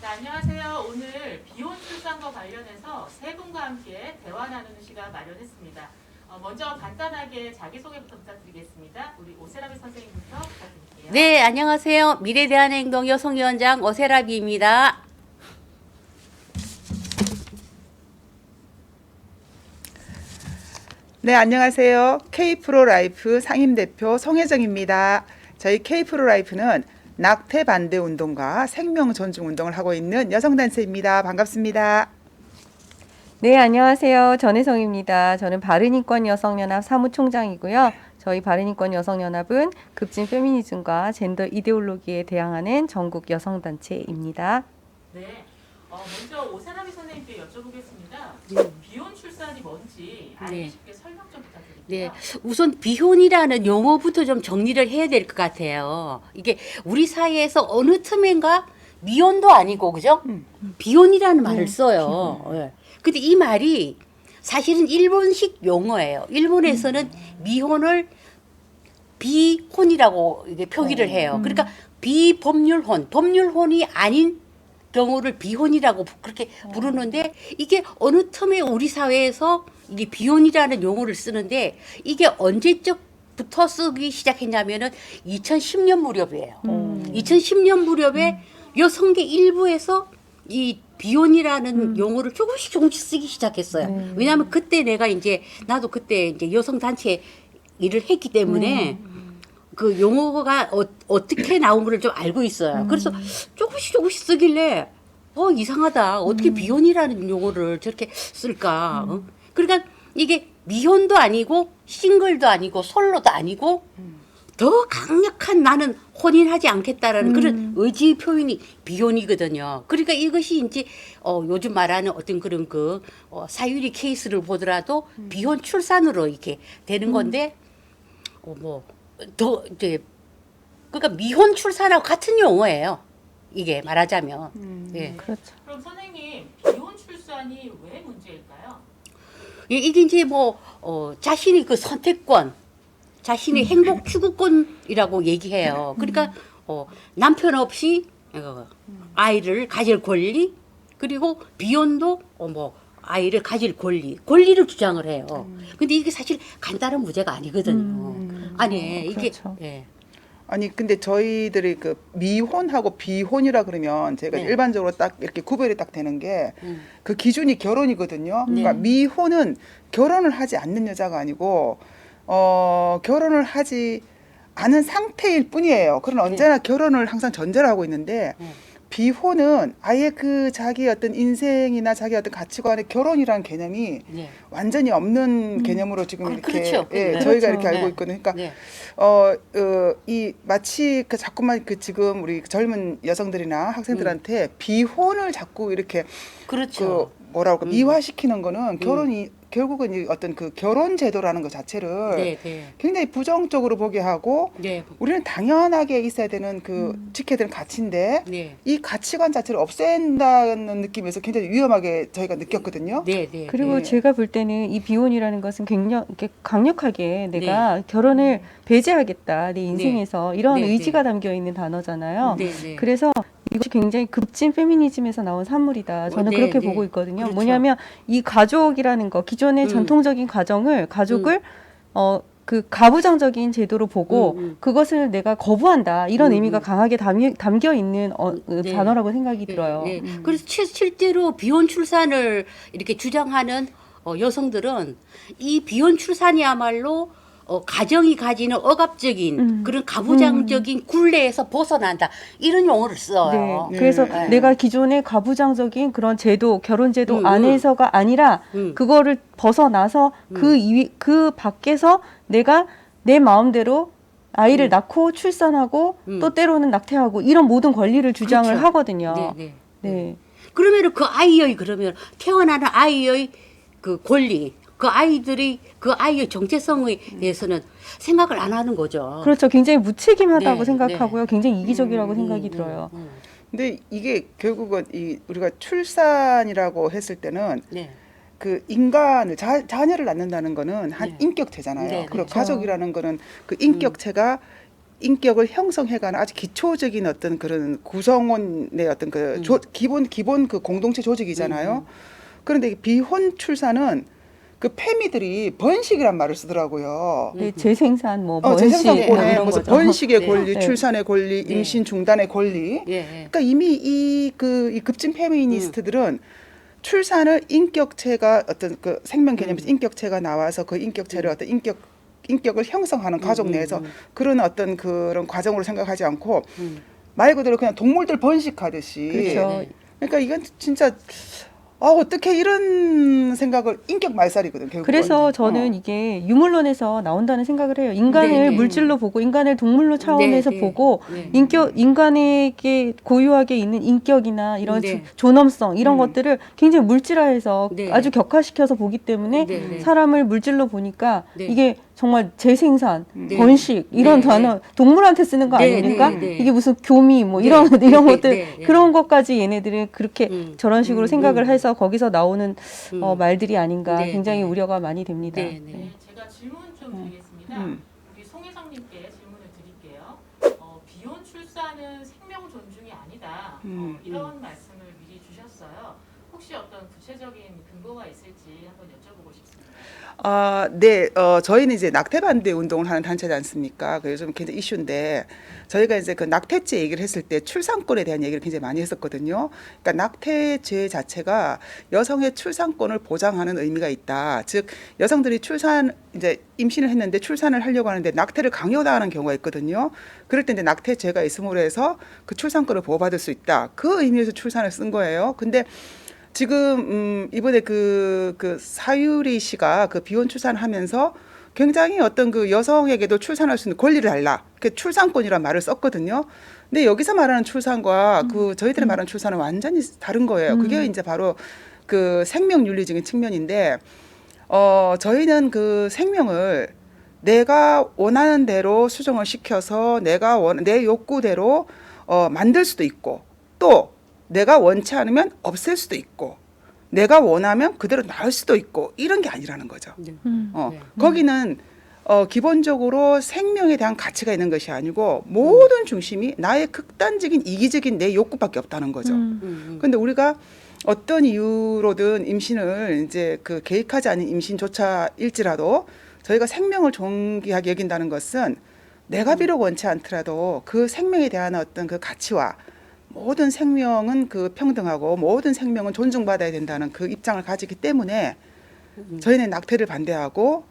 네, 안녕하세요. 오늘 비혼 출산과 관련해서 세 분과 함께 대화 나누는 시간 마련했습니다. 먼저 간단하게 자기소개부터 부탁드리겠습니다. 우리 오세라비 선생님부터 부탁드릴게요. 네, 안녕하세요. 미래대한행동 여성위원장 오세라비입니다. 네, 안녕하세요. K프로라이프 상임대표 송혜정입니다. 저희 K프로라이프는 낙태 반대 운동과 생명 존중 운동을 하고 있는 여성단체입니다. 반갑습니다. 네, 안녕하세요. 전혜성입니다. 저는 바른인권 여성연합 사무총장이고요. 저희 바른인권 여성연합은 급진 페미니즘과 젠더 이데올로기에 대항하는 전국 여성단체입니다. 네, 먼저 오세라비 선생님께 여쭤보겠습니다. 네. 비혼 출산이 뭔지 알기 네. 쉽게 설명 좀 부탁드릴게요. 네, 우선 비혼이라는 용어부터 좀 정리를 해야 될 것 같아요. 이게 우리 사회에서 어느 틈엔가 미혼도 아니고, 그죠? 비혼이라는 말을 써요. 예. 근데 이 말이 사실은 일본식 용어예요. 일본에서는 미혼을 비혼이라고 이게 표기를 해요. 그러니까 비법률혼, 법률혼이 아닌 경우를 비혼이라고 그렇게 부르는데, 이게 어느 틈에 우리 사회에서 이게 비혼이라는 용어를 쓰는데, 이게 언제적부터 쓰기 시작했냐면은 2010년 무렵이에요. 2010년 무렵에 여성계 일부에서 이 비혼이라는 용어를 조금씩 쓰기 시작했어요. 왜냐하면 그때 내가 이제 나도 그때 이제 여성 단체 일을 했기 때문에 그 용어가 어떻게 나온 걸 좀 알고 있어요. 그래서 조금씩 쓰길래 이상하다. 어떻게 비혼이라는 용어를 저렇게 쓸까? 그러니까 이게 미혼도 아니고 싱글도 아니고 솔로도 아니고 더 강력한 나는 혼인하지 않겠다라는 그런 의지 표현이 비혼이거든요. 그러니까 이것이 이제 요즘 말하는 어떤 그런 사유리 케이스를 보더라도 비혼 출산으로 이렇게 되는 건데 더 이제 그러니까 미혼 출산하고 같은 용어예요. 이게 말하자면. 예. 그렇죠. 그럼 선생님, 비혼 출산이 왜 문제일까요? 이게 이제 자신의 그 선택권, 자신의 행복 추구권이라고 얘기해요. 그러니까 남편 없이 아이를 가질 권리, 그리고 비혼도 아이를 가질 권리를 주장을 해요. 근데 이게 사실 간단한 문제가 아니거든요. 아니, 이게 그렇죠. 예. 아니, 근데 저희들이 그 미혼하고 비혼이라 그러면 제가 네. 일반적으로 딱 이렇게 구별이 딱 되는 게 그 기준이 결혼이거든요. 그러니까 네. 미혼은 결혼을 하지 않는 여자가 아니고 결혼을 하지 않은 상태일 뿐이에요. 그러나 언제나 결혼을 항상 전제로 하고 있는데 비혼은 아예 그 자기 어떤 인생이나 자기 어떤 가치관의 결혼이라는 개념이 네. 완전히 없는 개념으로 지금 이렇게 그렇죠. 예, 네. 저희가 그렇죠. 이렇게 알고 네. 있거든요. 그러니까 네. 이 마치 자꾸만 지금 우리 젊은 여성들이나 학생들한테 비혼을 자꾸 이렇게 그렇죠. 뭐라고 미화시키는 거는 결혼이 결국은 이 어떤 그 결혼 제도라는 것 자체를 네, 네. 굉장히 부정적으로 보게 하고 네. 우리는 당연하게 있어야 되는 지켜야 되는 가치인데 네. 이 가치관 자체를 없앤다는 느낌에서 굉장히 위험하게 저희가 느꼈거든요. 네, 네. 그리고 네. 제가 볼 때는 이 비혼이라는 것은 굉장히 이렇게 강력하게 내가 결혼을 배제하겠다 내 인생에서 이런 네, 의지가 담겨 있는 단어잖아요. 네, 네. 그래서 이것이 굉장히 급진 페미니즘에서 나온 산물이다. 저는 네, 그렇게 네. 보고 있거든요. 그렇죠. 뭐냐면 이 가족이라는 거, 기존의 전통적인 가족을 그 가부장적인 제도로 보고 그것을 내가 거부한다. 이런 의미가 강하게 담겨 있는 네. 단어라고 생각이 들어요. 네. 그래서 실제로 비혼 출산을 이렇게 주장하는 여성들은 이 비혼 출산이야말로 가정이 가지는 억압적인 그런 가부장적인 굴레에서 벗어난다 이런 용어를 써요. 네. 그래서 네. 내가 기존의 가부장적인 그런 제도, 결혼 제도 음, 안에서가 아니라 그거를 벗어나서 그 밖에서 내가 내 마음대로 아이를 낳고 출산하고 또 때로는 낙태하고 이런 모든 권리를 주장을 그렇죠. 하거든요. 네, 네. 그러면은 그러면 태어나는 아이의 그 권리, 그 아이의 정체성에 대해서는 생각을 안 하는 거죠. 그렇죠. 굉장히 무책임하다고 네, 생각하고요. 굉장히 이기적이라고 생각이 들어요. 근데 이게 결국은 우리가 출산이라고 했을 때는 네. 그 인간을 자녀를 낳는다는 거는 한 네. 인격체잖아요. 네, 네. 그리고 그렇죠. 가족이라는 거는 그 인격체가 인격을 형성해가는 아주 기초적인 어떤 그런 구성원의 어떤 그 기본 그 공동체 조직이잖아요. 그런데 비혼 출산은 그 페미들이 번식이란 말을 쓰더라고요. 네, 재생산 뭐 번식 재생산권에 이런 무슨 거죠. 번식의 네. 권리, 네. 출산의 권리, 네. 임신 중단의 권리. 예. 그러니까 이미 이 급진 페미니스트들은 출산을 인격체가 어떤 그 생명 개념에서 인격체가 나와서 그 인격체를 어떤 인격을 형성하는 가족 내에서 그런 어떤 그런 과정으로 생각하지 않고 말 그대로 그냥 동물들 번식하듯이. 그렇죠. 그러니까 이건 진짜 어떻게 이런 생각을 인격 말살이거든 결국. 그래서 저는 이게 유물론에서 나온다는 생각을 해요. 인간을 네, 네. 물질로 보고 인간을 동물로 차원에서 네, 네. 보고 네. 인간에게 고유하게 있는 인격이나 이런 네. 존엄성 이런 것들을 굉장히 물질화해서 네. 아주 격화시켜서 보기 때문에 네, 네. 사람을 물질로 보니까 네. 이게 정말 재생산, 네. 번식 이런 네, 단어 동물한테 쓰는 거 네, 아닙니까? 네, 네. 이게 무슨 교미 뭐 네. 이런 네, 이런 네, 것들 네, 네. 그런 것까지 얘네들은 그렇게 저런 식으로 생각을 음. 해서 거기서 나오는 말들이 아닌가 네, 굉장히 네. 우려가 많이 됩니다. 네, 네. 네, 제가 질문 좀 드리겠습니다. 우리 송혜성님께 질문을 드릴게요. 비혼 출산은 생명 존중이 아니다. 이런 말씀을 미리 주셨어요. 혹시 어떤 구체적인 근거가 있을지 한번 여쭤보고 싶습니다. 네, 저희는 이제 낙태 반대 운동을 하는 단체지 않습니까? 그 요즘 굉장히 이슈인데 저희가 이제 그 낙태죄 얘기를 했을 때 출산권에 대한 얘기를 굉장히 많이 했었거든요. 그러니까 낙태죄 자체가 여성의 출산권을 보장하는 의미가 있다. 즉 여성들이 이제 임신을 했는데 출산을 하려고 하는데 낙태를 강요당하는 경우가 있거든요. 그럴 때 이제 낙태죄가 있음으로 해서 그 출산권을 보호받을 수 있다. 그 의미에서 출산을 쓴 거예요. 근데 지금 이번에 그 사유리 씨가 그 비혼 출산하면서 굉장히 어떤 그 여성에게도 출산할 수 있는 권리를 달라. 그 출산권이란 말을 썼거든요. 근데 여기서 말하는 출산과 그 저희들이 말하는 출산은 완전히 다른 거예요. 그게 이제 바로 그 생명윤리적인 측면인데 저희는 그 생명을 내가 원하는 대로 수정을 시켜서 내 욕구대로 만들 수도 있고 또 내가 원치 않으면 없앨 수도 있고 내가 원하면 그대로 낳을 수도 있고 이런 게 아니라는 거죠. 네. 거기는 기본적으로 생명에 대한 가치가 있는 것이 아니고 모든 중심이 나의 극단적인 이기적인 내 욕구밖에 없다는 거죠. 그런데 우리가 어떤 이유로든 임신을 이제 그 계획하지 않은 임신조차일지라도 저희가 생명을 존귀하게 여긴다는 것은 내가 비록 원치 않더라도 그 생명에 대한 어떤 그 가치와 모든 생명은 그 평등하고 모든 생명은 존중받아야 된다는 그 입장을 가지기 때문에 저희는 낙태를 반대하고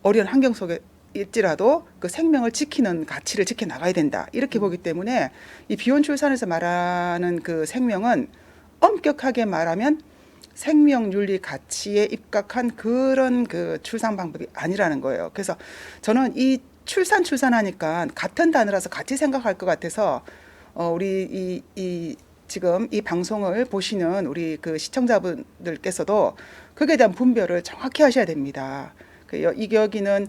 어려운 환경 속에 일지라도 그 생명을 지키는 가치를 지켜 나가야 된다 이렇게 보기 때문에 이 비혼 출산에서 말하는 그 생명은 엄격하게 말하면 생명윤리 가치에 입각한 그런 그 출산 방법이 아니라는 거예요. 그래서 저는 이 출산하니까 같은 단어라서 같이 생각할 것 같아서 우리 지금 이 방송을 보시는 우리 그 시청자분들께서도 그에 대한 분별을 정확히 하셔야 됩니다. 여기는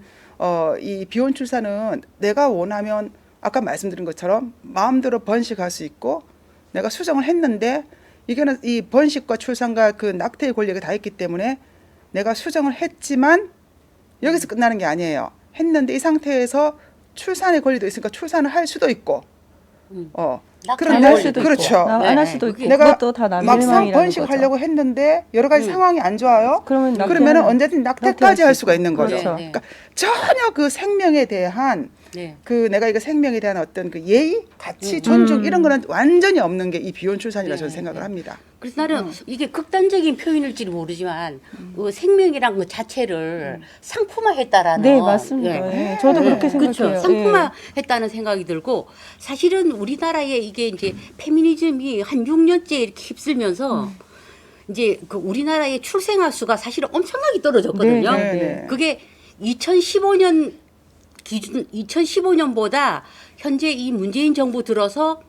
이 비혼 출산은 내가 원하면 아까 말씀드린 것처럼 마음대로 번식할 수 있고 내가 수정을 했는데 이거는 이 번식과 출산과 그 낙태의 권리가 다 있기 때문에 내가 수정을 했지만 여기서 끝나는 게 아니에요. 했는데 이 상태에서 출산의 권리도 있으니까 출산을 할 수도 있고 안 할 수도 그렇죠. 있고 안 할 수도 있고 내가 그것도 다 남의 막상 희망이라는 번식하려고 거죠. 했는데 여러 가지 상황이 안 좋아요. 그러면 언제든 낙태까지 할 수가 있는 거죠. 그렇죠. 그러니까 전혀 그 생명에 대한 그 내가 이거 생명에 대한 어떤 그 예의, 가치, 존중 이런 거는 완전히 없는 게 이 비혼 출산이라 저는 생각을 합니다. 그래서 나는 이게 극단적인 표현일지는 모르지만 그 생명이란 것 자체를 상품화했다라는. 네, 맞습니다. 예. 저도 그렇게 생각해요. 그렇죠. 상품화했다는 생각이 들고 사실은 우리나라에 이게 이제 페미니즘이 한 6년째 이렇게 휩쓸면서 이제 그 우리나라의 출생아 수가 사실은 엄청나게 떨어졌거든요. 네. 그게 2015년 기준 2015년보다 현재 이 문재인 정부 들어서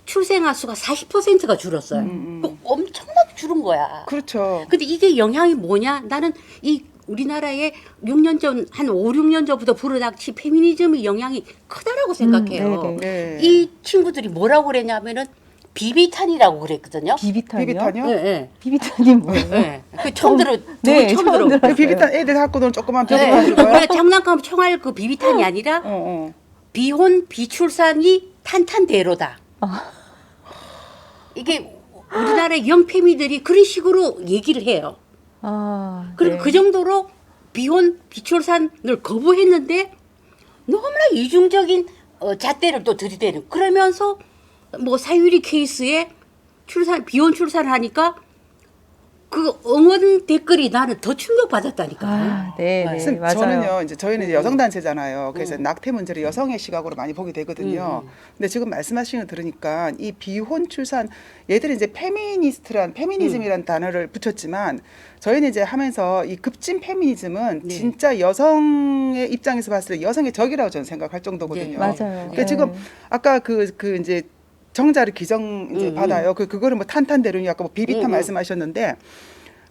출생아 수가 40%가 줄었어요. 그 엄청나게 줄은 거야. 그렇죠. 근데 이게 영향이 뭐냐? 나는 이 우리나라에 6년 전, 한 5, 6년 전부터 불어닥친 페미니즘의 영향이 크다라고 생각해요. 네. 이 친구들이 뭐라고 그랬냐면은 비비탄이라고 그랬거든요. 비비탄이요? 네, 네. 비비탄이 뭐예요? 네. 그 처음 들어, 네, 처음 처음 들어. 들어요. 그 비비탄 애들 갖고 노는 조그만 네. 비비탄. 그러니까 장난감 총알 그 비비탄이 아니라 비혼 비출산이 탄탄대로다. 이게 우리나라의 영패미들이 그런 식으로 얘기를 해요. 그리고 네. 그 정도로 비혼 비출산을 거부했는데 너무나 이중적인 잣대를 또 들이대는, 그러면서 뭐 사유리 케이스에 비혼 출산을 하니까 그 응원 댓글이 나는 더 충격받았다니까. 네, 네, 선생님, 맞아요. 저는요, 이제 저희는 이제 여성단체잖아요. 그래서 낙태 문제를 여성의 시각으로 많이 보게 되거든요. 음. 근데 지금 말씀하시는 거 들으니까 이 비혼 출산, 얘들이 이제 페미니즘이란 단어를 붙였지만 저희는 이제 하면서 이 급진 페미니즘은 네. 진짜 여성의 입장에서 봤을 때 여성의 적이라고 저는 생각할 정도거든요. 네. 맞아요. 그러니까 지금 아까 그 이제 정자를 기증 이제 받아요. 그거를 뭐 탄탄대로니 아까 뭐 비비탄 말씀하셨는데,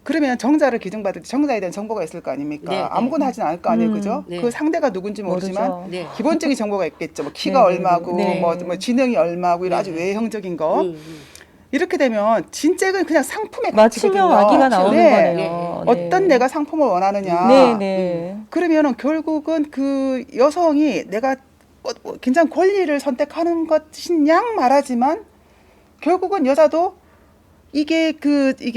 그러면 정자를 기증받을 때 정자에 대한 정보가 있을 거 아닙니까? 네, 네. 아무거나 하진 않을 거 아니에요, 그죠? 네. 그 상대가 누군지 모르지만 모르죠. 네. 기본적인 정보가 있겠죠. 뭐 키가 네, 얼마고, 네. 뭐 지능이 얼마고 이런 아주 네. 외형적인 거. 음. 이렇게 되면 진짜 이건 그냥 상품의 맞춤형 가치거든요. 아기가 나오는 네. 거네요. 네. 어떤 내가 상품을 원하느냐. 네, 네. 그러면은 결국은 그 여성이 내가 굉장히 권리를 선택하는 것인 양 말하지만 결국은 여자도 이게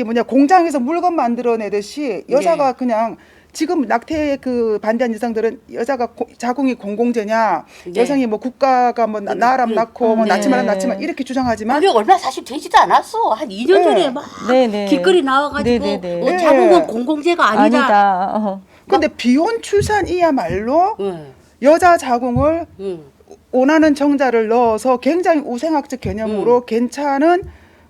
뭐냐 공장에서 물건 만들어내듯이 여자가 그냥 지금 낙태에 그 반대한 여성들은 여자가 자궁이 공공재냐, 네. 여성이 뭐 국가가 뭐 나라면 낳고 뭐 네. 낳지만 낳지만 이렇게 주장하지만 그게 얼마 사실 되지도 않았어. 한 2년 네. 전에 막 네, 네. 길거리 나와가지고 네, 네, 네. 자궁은 공공재가 아니다. 아니다. 근데 비혼 출산이야말로 응, 여자 자궁을 응. 원하는 정자를 넣어서 굉장히 우생학적 개념으로 괜찮은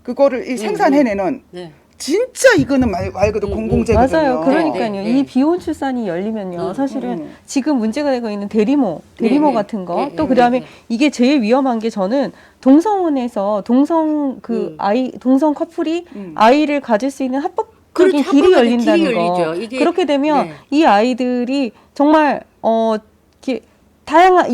그거를 이 생산해내는 네. 진짜 이거는 말 그대로 공공재거든요. 맞아요. 그러니까요. 네, 네. 이 비혼 출산이 열리면요. 사실은 지금 문제가 되고 있는 대리모 네, 네. 같은 거. 네, 또 네, 그다음에 네. 이게 제일 위험한 게 저는 동성혼에서 동성 커플이 아이를 가질 수 있는 합법적인 그렇죠. 길이 합법적인 열린다는 길이 거. 열리죠. 이게- 그렇게 되면 네. 이 아이들이 정말 이렇게 다양한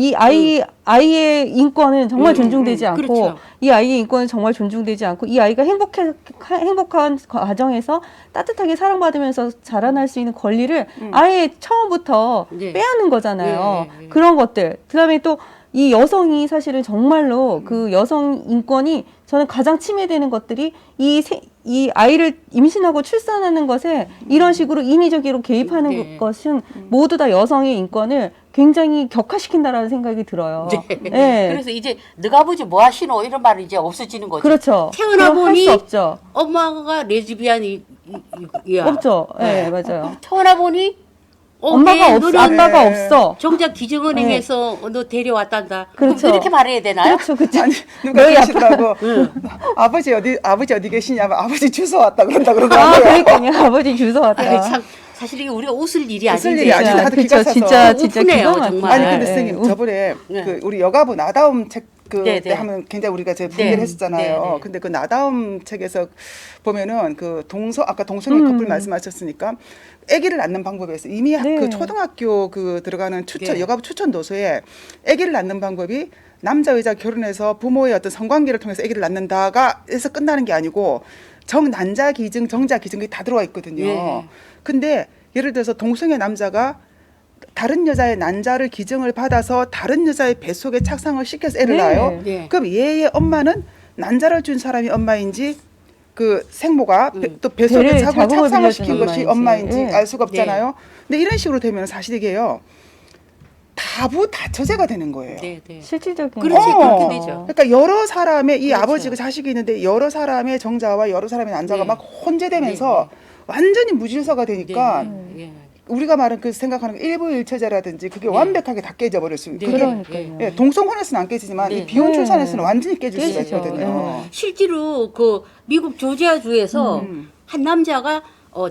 아이의 인권은 정말 존중되지 않고 그렇죠. 이 아이의 인권은 정말 존중되지 않고 이 아이가 행복한 과정에서 따뜻하게 사랑받으면서 자라날 수 있는 권리를 아예 처음부터 네. 빼앗는 거잖아요. 네, 네. 그런 것들. 그다음에 또 이 여성이 사실은 정말로 그 여성 인권이 저는 가장 침해되는 것들이 이 아이를 임신하고 출산하는 것에 이런 식으로 인위적으로 개입하는 네. 것은 모두 다 여성의 인권을 굉장히 격화시킨다라는 생각이 들어요. 네. 그래서 이제 너가 아버지 뭐 하시노 이런 말은 이제 없어지는 거죠. 그렇죠. 태어나 그럼 할수 보니 없죠. 엄마가 레즈비안이야. 없죠. 네, 맞아요. 태어나 보니 엄마가 없어. 너는 아빠가 네. 없어. 정작 기증은행에서 너 데려왔단다. 그렇죠. 그럼 이렇게 말해야 되나요? 그렇죠. 그렇죠. 아니 누가 너희 그러시더라고. 아버지 어디 계시냐면 아버지 주소 왔다 그런다 그러더라고요. 그러니까요. 아버지 주소 왔다. 아니, 참 사실 이게 우리가 웃을 일이 웃을 아닌데 일이 아니죠. 다들 그쵸, 기가 차서. 진짜 우프네요, 기가 정말. 막히죠. 아니 근데 네. 선생님 저번에 네. 그 우리 여가부 나다움 책 네, 그때 네. 하면 굉장히 우리가 제 분개를 네. 했었잖아요. 네, 네. 근데 그 나다움 책에서 보면은 그 아까 동성애 커플 말씀하셨으니까 아기를 낳는 방법에서 이미 네. 그 초등학교 그 들어가는 네. 여가부 추천 도서에 아기를 낳는 방법이 남자 여자 결혼해서 부모의 어떤 성관계를 통해서 아기를 낳는다가 해서 끝나는 게 아니고 정난자 기증, 정자 기증이 다 들어와 있거든요. 네. 근데 예를 들어서 동성애 남자가 다른 여자의 난자를 기증을 받아서 다른 여자의 뱃속에 착상을 시켜서 애를 네. 낳아요. 네. 그럼 얘의 엄마는 난자를 준 사람이 엄마인지 그 생모가 또 뱃속에 배를 자궁을 자궁을 착상을 빌려준 시킨 것이 엄마인지. 엄마인지 네. 알 수가 없잖아요. 근데 이런 식으로 되면 사실 이게요. 다처제가 되는 거예요. 네, 네. 실질적인 그렇지, 어. 그렇게 되죠. 그러니까 여러 사람의 이 그렇죠. 아버지가 자식이 있는데 여러 사람의 정자와 여러 사람의 난자가 네. 막 혼재되면서 완전히 무질서가 되니까 네, 네. 우리가 말하는 그 생각하는 일부일처제라든지 그게 완벽하게 다 깨져버릴 수 있어요. 네. 그게 그러니까요. 예, 동성혼에서는 안 깨지지만 네. 이 비혼 네. 출산에서는 완전히 깨질 수가 깨지죠. 있거든요. 실제로 그 미국 조지아주에서 한 남자가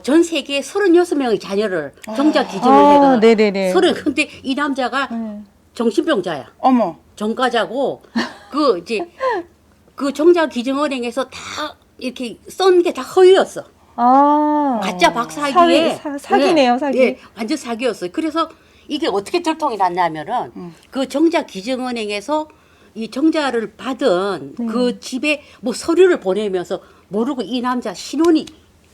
전 세계에 36명의 자녀를 정자 기증을 해가 네네네. 근데 이 남자가 네. 정신병자야. 어머, 전과자고 그 이제 그 정자 기증은행에서 다 이렇게 쓴 게 다 허위였어. 가짜 박사기에 사기네요, 사기. 예, 완전 사기였어요. 그래서 이게 어떻게 들통이 났냐면은 그 정자 기증은행에서 이 정자를 받은 그 집에 뭐 서류를 보내면서 모르고 이 남자 신원이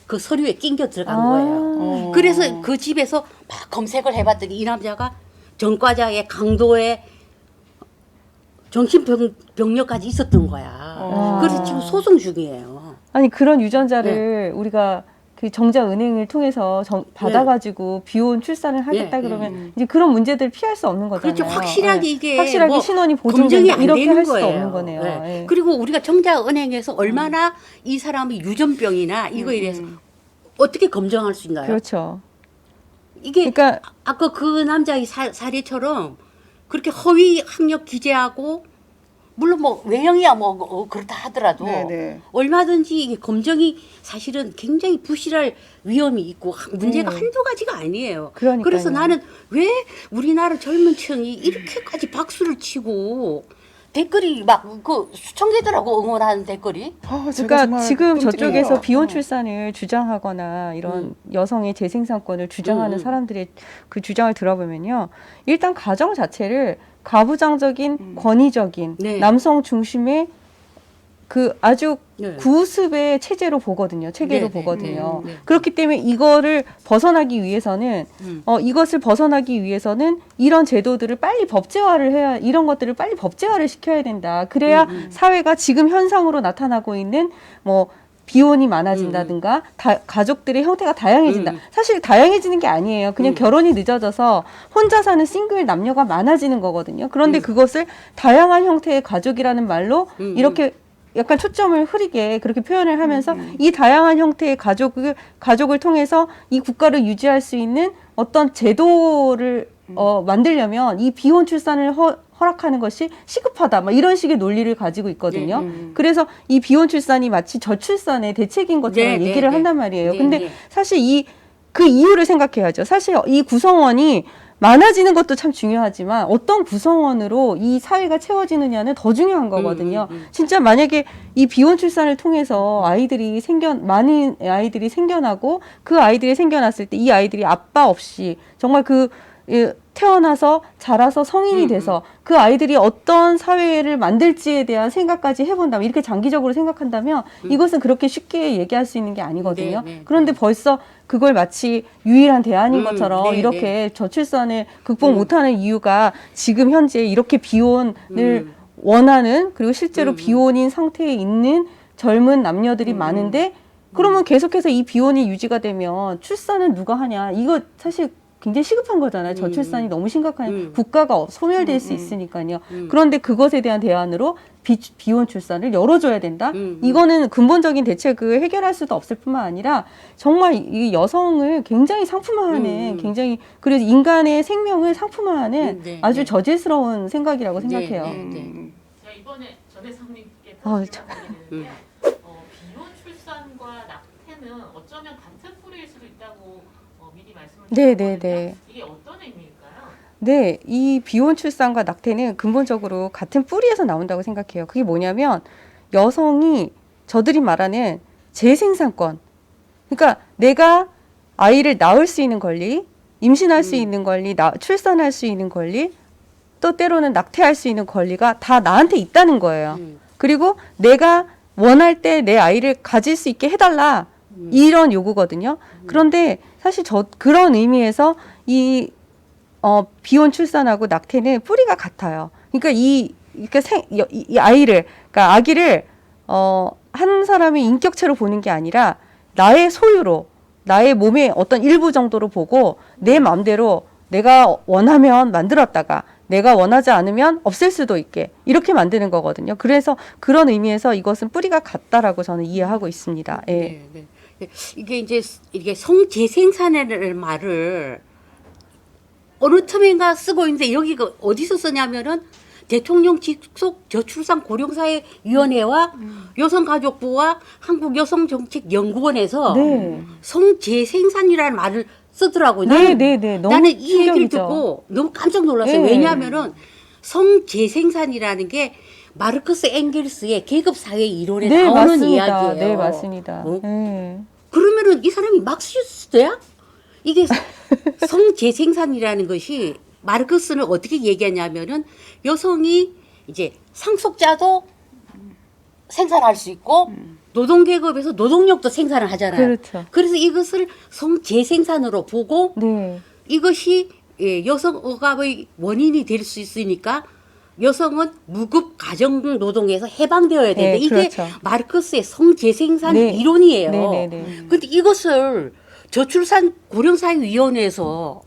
그 서류에 낑겨 들어간 거예요. 그래서 그 집에서 막 검색을 해봤더니 이 남자가 전과자의 강도의 정신병력까지 있었던 거야. 그래서 지금 소송 중이에요. 아니 그런 유전자를 우리가 그 정자은행을 통해서 받아가지고 비혼 출산을 하겠다 그러면 이제 그런 문제들 피할 수 없는 거잖아요. 그렇죠. 확실하게 이게 확실하게 뭐 신원이 검증이 보증된다 안 이렇게 되는 할 수도 거예요. 없는 거네요. 네. 예. 그리고 우리가 정자은행에서 얼마나 이 사람이 유전병이나 이거에 대해서 어떻게 검증할 수 있나요? 그렇죠. 이게 그러니까 아까 그 남자의 사례처럼 그렇게 허위 학력 기재하고 물론 뭐 외형이야 뭐 그렇다 하더라도 네네. 얼마든지 이게 검증이 사실은 굉장히 부실할 위험이 있고 문제가 한두 가지가 아니에요. 그러니까요. 그래서 나는 왜 우리나라 젊은 층이 이렇게까지 박수를 치고 댓글이 막 그 수천 개더라고 응원하는 댓글이. 아, 제가 그러니까 정말 지금 끔찍해요. 저쪽에서 비혼 출산을 주장하거나 이런 여성의 재생산권을 주장하는 사람들의 그 주장을 들어보면요. 일단 가정 자체를 가부장적인 권위적인 네. 남성 중심의 그 아주 네. 구습의 체제로 보거든요. 체계로 네, 보거든요. 네. 그렇기 때문에 이거를 벗어나기 위해서는 이것을 벗어나기 위해서는 이런 제도들을 빨리 법제화를 해야 이런 것들을 빨리 법제화를 시켜야 된다. 그래야 사회가 지금 현상으로 나타나고 있는 뭐 비혼이 많아진다든가 가족들의 형태가 다양해진다. 사실 다양해지는 게 아니에요. 그냥 결혼이 늦어져서 혼자 사는 싱글 남녀가 많아지는 거거든요. 그런데 그것을 다양한 형태의 가족이라는 말로 이렇게 약간 초점을 흐리게 그렇게 표현을 하면서 이 다양한 형태의 가족을 통해서 이 국가를 유지할 수 있는 어떤 제도를 만들려면 이 비혼 출산을 허락하는 것이 시급하다. 막 이런 식의 논리를 가지고 있거든요. 그래서 이 비혼 출산이 마치 저출산의 대책인 것처럼 네, 얘기를 네, 한단 네. 말이에요. 네, 근데 네. 사실 그 이유를 생각해야죠. 사실 이 구성원이 많아지는 것도 참 중요하지만 어떤 구성원으로 이 사회가 채워지느냐는 더 중요한 거거든요. 진짜 만약에 이 비혼 출산을 통해서 많은 아이들이 생겨나고 그 아이들이 생겨났을 때 이 아이들이 아빠 없이 정말 태어나서 자라서 성인이 돼서 그 아이들이 어떤 사회를 만들지에 대한 생각까지 해본다면 이렇게 장기적으로 생각한다면 이것은 그렇게 쉽게 얘기할 수 있는 게 아니거든요. 네, 네, 그런데 벌써 그걸 마치 유일한 대안인 것처럼 네, 이렇게 네. 저출산을 극복 못하는 이유가 지금 현재 이렇게 비혼을 원하는 그리고 실제로 비혼인 상태에 있는 젊은 남녀들이 많은데 그러면 계속해서 이 비혼이 유지가 되면 출산은 누가 하냐 이거 사실 굉장히 시급한 거잖아요. 저출산이 너무 심각한 국가가 소멸될 수 있으니까요. 그런데 그것에 대한 대안으로 비혼 출산을 열어줘야 된다. 이거는 근본적인 대책을 해결할 수도 없을 뿐만 아니라 정말 이 여성을 굉장히 상품화하는 굉장히 그래서 인간의 생명을 상품화하는 네, 아주 네. 저질스러운 생각이라고 생각해요. 제가 이번에 전혜성님께 아, 드리는데 비혼 출산과 낙태는 어쩌면 같은 뿌리일 수도 있다고 미리 말씀을 네, 드렸거든요. 네, 네. 이게 어떤 의미일까요? 네, 이 비혼 출산과 낙태는 근본적으로 같은 뿌리에서 나온다고 생각해요. 그게 뭐냐면 여성이 저들이 말하는 재생산권. 그러니까 내가 아이를 낳을 수 있는 권리, 임신할 수 있는 권리, 출산할 수 있는 권리, 또 때로는 낙태할 수 있는 권리가 다 나한테 있다는 거예요. 그리고 내가 원할 때 내 아이를 가질 수 있게 해달라. 이런 요구거든요. 그런데 사실 그런 의미에서 비혼 출산하고 낙태는 뿌리가 같아요. 그러니까 이 아이를, 그러니까 아기를, 한 사람의 인격체로 보는 게 아니라 나의 소유로, 나의 몸의 어떤 일부 정도로 보고 내 마음대로 내가 원하면 만들었다가 내가 원하지 않으면 없앨 수도 있게 이렇게 만드는 거거든요. 그래서 그런 의미에서 이것은 뿌리가 같다라고 저는 이해하고 있습니다. 예. 네, 네. 이게 이제 이게 성재생산이라는 말을 어느 틈인가 쓰고 있는데 여기가 어디서 쓰냐면은 대통령 직속 저출산고령사회위원회와 여성가족부와 한국여성정책연구원에서 네. 성재생산이라는 말을 쓰더라고요. 네, 네, 네. 너무 나는 이 얘기를 충격이죠. 듣고 너무 깜짝 놀랐어요. 네. 왜냐하면은 성재생산이라는 게 마르크스 앵겔스의 계급사회 이론에 네, 나오는 맞습니다. 이야기예요. 네, 맞습니다. 어? 네. 그러면은 이 사람이 막시스트야? 이게 성재생산이라는 것이 마르크스는 어떻게 얘기하냐면은 여성이 이제 상속자도 생산할 수 있고 노동계급에서 노동력도 생산을 하잖아요. 그렇죠. 그래서 이것을 성재생산으로 보고 네. 이것이 여성 억압의 원인이 될 수 있으니까 여성은 무급 가정 노동에서 해방되어야 되는데 네, 이게 그렇죠. 마르크스의 성재생산 네. 이론이에요. 네네네. 근데 이것을 저출산 고령사회위원회에서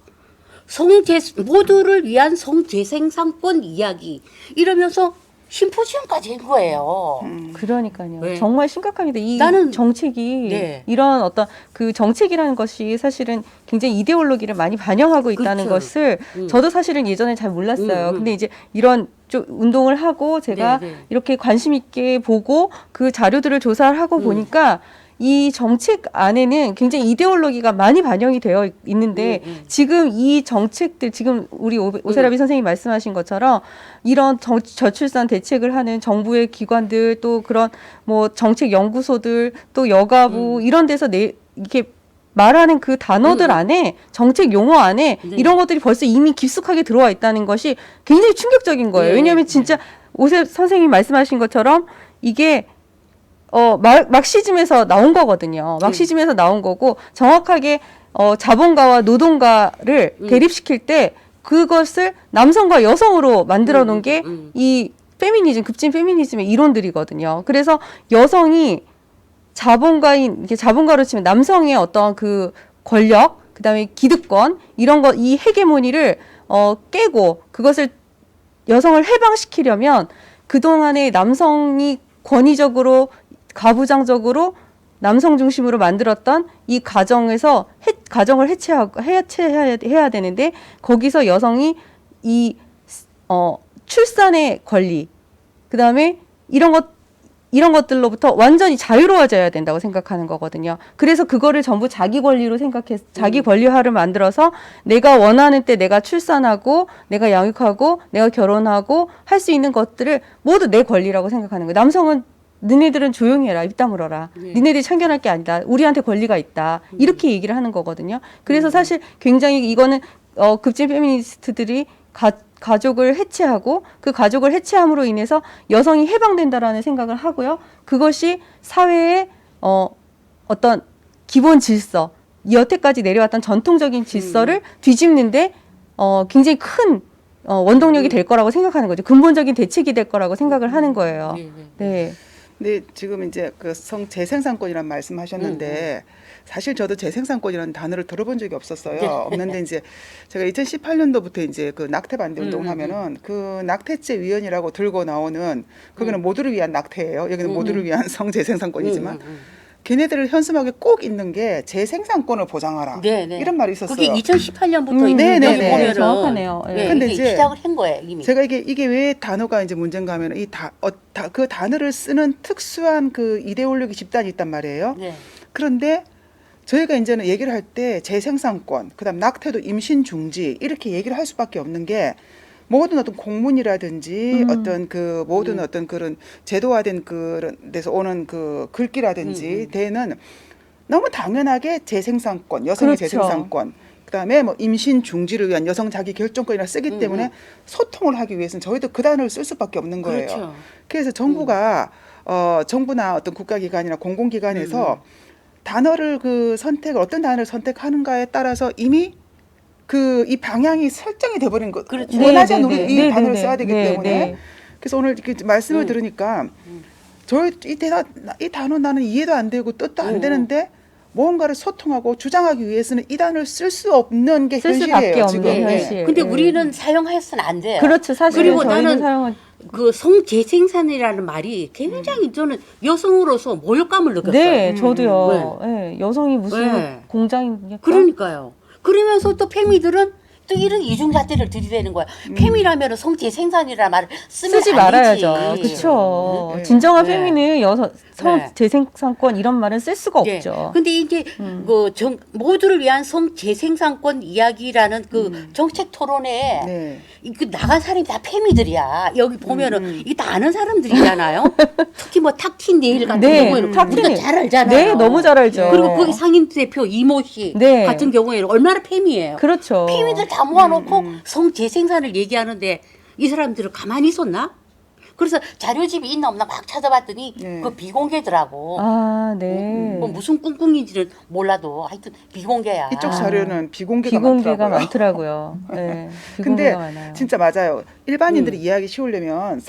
모두를 위한 성재생산권 이야기 이러면서 심포지엄까지 한 거예요. 그러니까요. 네. 정말 심각합니다. 이 나는- 정책이 네. 이런 어떤 그 정책이라는 것이 사실은 굉장히 이데올로기를 많이 반영하고 있다는 그렇죠. 것을 저도 사실은 예전에 잘 몰랐어요. 근데 이제 이런 좀 운동을 하고 제가 네, 네. 이렇게 관심 있게 보고 그 자료들을 조사를 하고 보니까 이 정책 안에는 굉장히 이데올로기가 많이 반영이 되어 있는데 지금 이 정책들 지금 우리 오세라비 선생님이 말씀하신 것처럼 이런 저출산 대책을 하는 정부의 기관들 또 그런 뭐 정책 연구소들 또 여가부 이런 데서 이렇게 말하는 그 단어들 안에 정책 용어 안에 네. 이런 것들이 벌써 이미 깊숙하게 들어와 있다는 것이 굉장히 충격적인 거예요. 네. 왜냐하면 진짜 오세 선생님이 말씀하신 것처럼 이게 막시즘에서 나온 거거든요. 막시즘에서 나온 거고 정확하게 자본가와 노동가를 대립시킬 때 그것을 남성과 여성으로 만들어 놓은 게 이 페미니즘, 급진 페미니즘의 이론들이거든요. 그래서 여성이 자본가로 치면 남성의 어떤 그 권력, 그다음에 기득권 이런 거 이 헤게모니를 깨고 그것을 여성을 해방시키려면 그동안에 남성이 권위적으로 가부장적으로 남성 중심으로 만들었던 이 가정에서 가정을 해체해야 되는데 거기서 여성이 이 출산의 권리 그다음에 이런 것들로부터 완전히 자유로워져야 된다고 생각하는 거거든요. 그래서 그거를 전부 자기 권리로 자기 권리화를 만들어서 내가 원하는 때 내가 출산하고 내가 양육하고 내가 결혼하고 할 수 있는 것들을 모두 내 권리라고 생각하는 거예요. 남성은 너네들은 조용히 해라. 입 다물어라. 니네들이 참견할 게 아니다. 우리한테 권리가 있다. 이렇게 얘기를 하는 거거든요. 그래서 사실 굉장히 이거는 급진 페미니스트들이 가족을 해체하고 그 가족을 해체함으로 인해서 여성이 해방된다라는 생각을 하고요. 그것이 사회의 어떤 기본 질서, 여태까지 내려왔던 전통적인 질서를 뒤집는데 굉장히 큰 원동력이 될 거라고 생각하는 거죠. 근본적인 대책이 될 거라고 생각을 하는 거예요. 네. 근데 지금 이제 그 성재생산권이란 말씀하셨는데 사실 저도 재생산권이라는 단어를 들어본 적이 없었어요. 없는데 이제 제가 2018년도부터 이제 그 낙태 반대 운동을 하면은 그 낙태죄 위원이라고 들고 나오는 거기는 모두를 위한 낙태예요. 여기는 모두를 위한 성재생산권이지만 걔네들을 현수막에 꼭 있는 게 재생산권을 보장하라. 네네. 이런 말이 있었어요. 그게 2018년부터 네네네. 여기 보면은 정확하네요. 네, 근데 이게 이제 시작을 한 거예요 이미. 제가 이게 왜 단어가 이제 문제인가 하면 그 단어를 쓰는 특수한 그 이데올로기 집단이 있단 말이에요. 네. 그런데 저희가 이제는 얘기를 할 때 재생산권, 그다음 낙태도 임신 중지 이렇게 얘기를 할 수밖에 없는 게 모든 어떤 공문이라든지 어떤 그 모든 어떤 그런 제도화된 그런 데서 오는 그 글귀라든지 대는 너무 당연하게 재생산권, 여성의 그렇죠. 재생산권, 그다음에 뭐 임신 중지를 위한 여성 자기 결정권이라 쓰기 때문에 소통을 하기 위해서는 저희도 그 단어를 쓸 수밖에 없는 거예요. 그렇죠. 그래서 정부가 정부나 어떤 국가기관이나 공공기관에서 단어를 어떤 단어를 선택하는가에 따라서 이미 이 방향이 설정이 돼버린 거. 그렇죠. 원하지 않는 네, 우리 이 네, 단어를 네, 써야 되기 네, 때문에. 네. 그래서 오늘 이렇게 말씀을 들으니까 이 단어 나는 이해도 안 되고 뜻도 안 되는데 무언가를 소통하고 주장하기 위해서는 이 단어를 쓸 수 없는 게 쓸 수밖에 현실이에요. 없는 지금. 현실. 근데 네. 우리는 사용해서는 안 돼요. 그렇죠. 사실 그리고 저희는 나는 사용은 그 성재생산이라는 말이 굉장히 저는 여성으로서 모욕감을 느꼈어요. 네, 저도요. 네, 여성이 무슨 네. 공장입니까? 그러니까요. 그러면서 또 페미들은 또 이런 이중잣대를 들이대는 거야. 페미라면 성재생산이라는 말을 쓰면 쓰지 안 말아야죠. 되지. 그렇죠. 네. 진정한 네. 페미는 네. 재생산권 이런 말은 쓸 수가 예. 없죠. 근데 이제 모두를 위한 성재생산권 이야기라는 그 정책 토론에 네. 그 나간 사람이 다 페미들이야. 여기 보면은 이게 다 아는 사람들이잖아요. 특히 뭐 탁틴 네일 같은 네, 경우에는 탁틴 우리가 네일. 잘 알잖아요. 네, 너무 잘 알죠. 그리고 거기 상임 대표 이모 씨 네. 같은 경우에는 얼마나 페미예요. 그렇죠. 페미들 다 모아놓고 성재생산을 얘기하는데 이 사람들은 가만히 있었나? 그래서 자료집이 있나 없나 막 찾아봤더니 네. 그 비공개더라고. 아, 네. 뭐 무슨 꿍꿍인지는 몰라도 하여튼 비공개야. 이쪽 자료는 비공개가 비공개가 많더라고요. 많더라고요. 네, 근데 비공개가 많아요. 진짜 맞아요. 일반인들이 이해하기 쉬우려면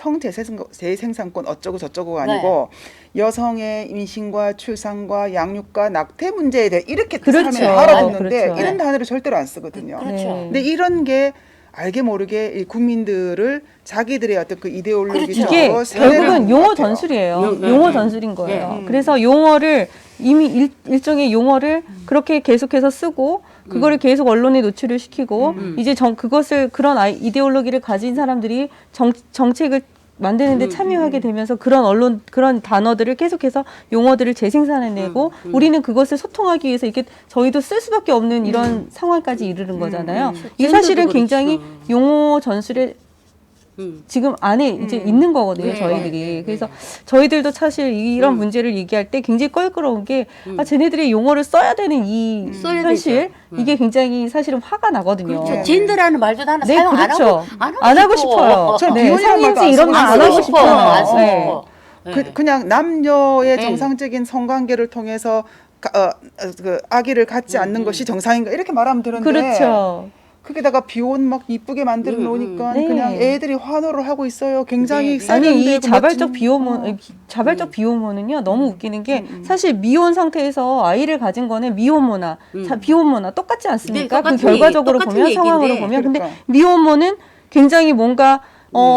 재생산권 어쩌고 저쩌고가 아니고 여성의 임신과 출산과 양육과 낙태 문제에 대해 이렇게 그렇죠. 하면 알아듣는데 그렇죠. 이런 단어를 절대로 안 쓰거든요. 그렇죠. 네. 근데 이런 게 알게 모르게 이 국민들을 자기들의 어떤 그 이데올로기적으로 이게 세뇌를 결국은 하는 용어 것 같아요. 전술이에요. 용어 전술인 거예요. 네. 그래서 용어를 이미 일종의 용어를 그렇게 계속해서 쓰고 그거를 계속 언론에 노출을 시키고 이제 그것을 그런 이데올로기를 가진 사람들이 정책을 만드는데 참여하게 되면서 그런 단어들을 계속해서 용어들을 재생산해내고 우리는 그것을 소통하기 위해서 이렇게 저희도 쓸 수밖에 없는 이런 상황까지 이르는 거잖아요. 이게 사실은 젠더도 굉장히 그렇죠. 용어 전술에 지금 안에 이제 있는 거거든요, 네. 저희들이. 그래서 저희들도 사실 이런 문제를 얘기할 때 굉장히 껄끄러운 게, 쟤네들이 용어를 써야 되는 이 써야 현실, 되죠. 이게 굉장히 사실은 화가 나거든요. 그렇죠. 젠더라는 말도 나는 네, 사용 그렇죠. 안 하고 싶어요. 저는 네, 비혼이라는 말도 성인지 이런 거 안 하고 싶어요. 안 쓰고 네. 싶어. 네. 그냥 남녀의 네. 정상적인 성관계를 통해서 그 아기를 갖지 않는 것이 정상인가 이렇게 말하면 되는데 그렇죠. 거기다가 비혼 막 이쁘게 만들어 놓으니까 네. 그냥 애들이 환호를 하고 있어요. 굉장히 네. 아니 이 세련되고 자발적 멋진- 자발적 비혼모는요 너무 웃기는 게 사실 미혼 상태에서 아이를 가진 거는 미혼모나 비혼모나 똑같지 않습니까? 네, 그 결과적으로 똑같은 보면 얘기인데. 상황으로 보면 근데 그러니까. 미혼모는 굉장히 뭔가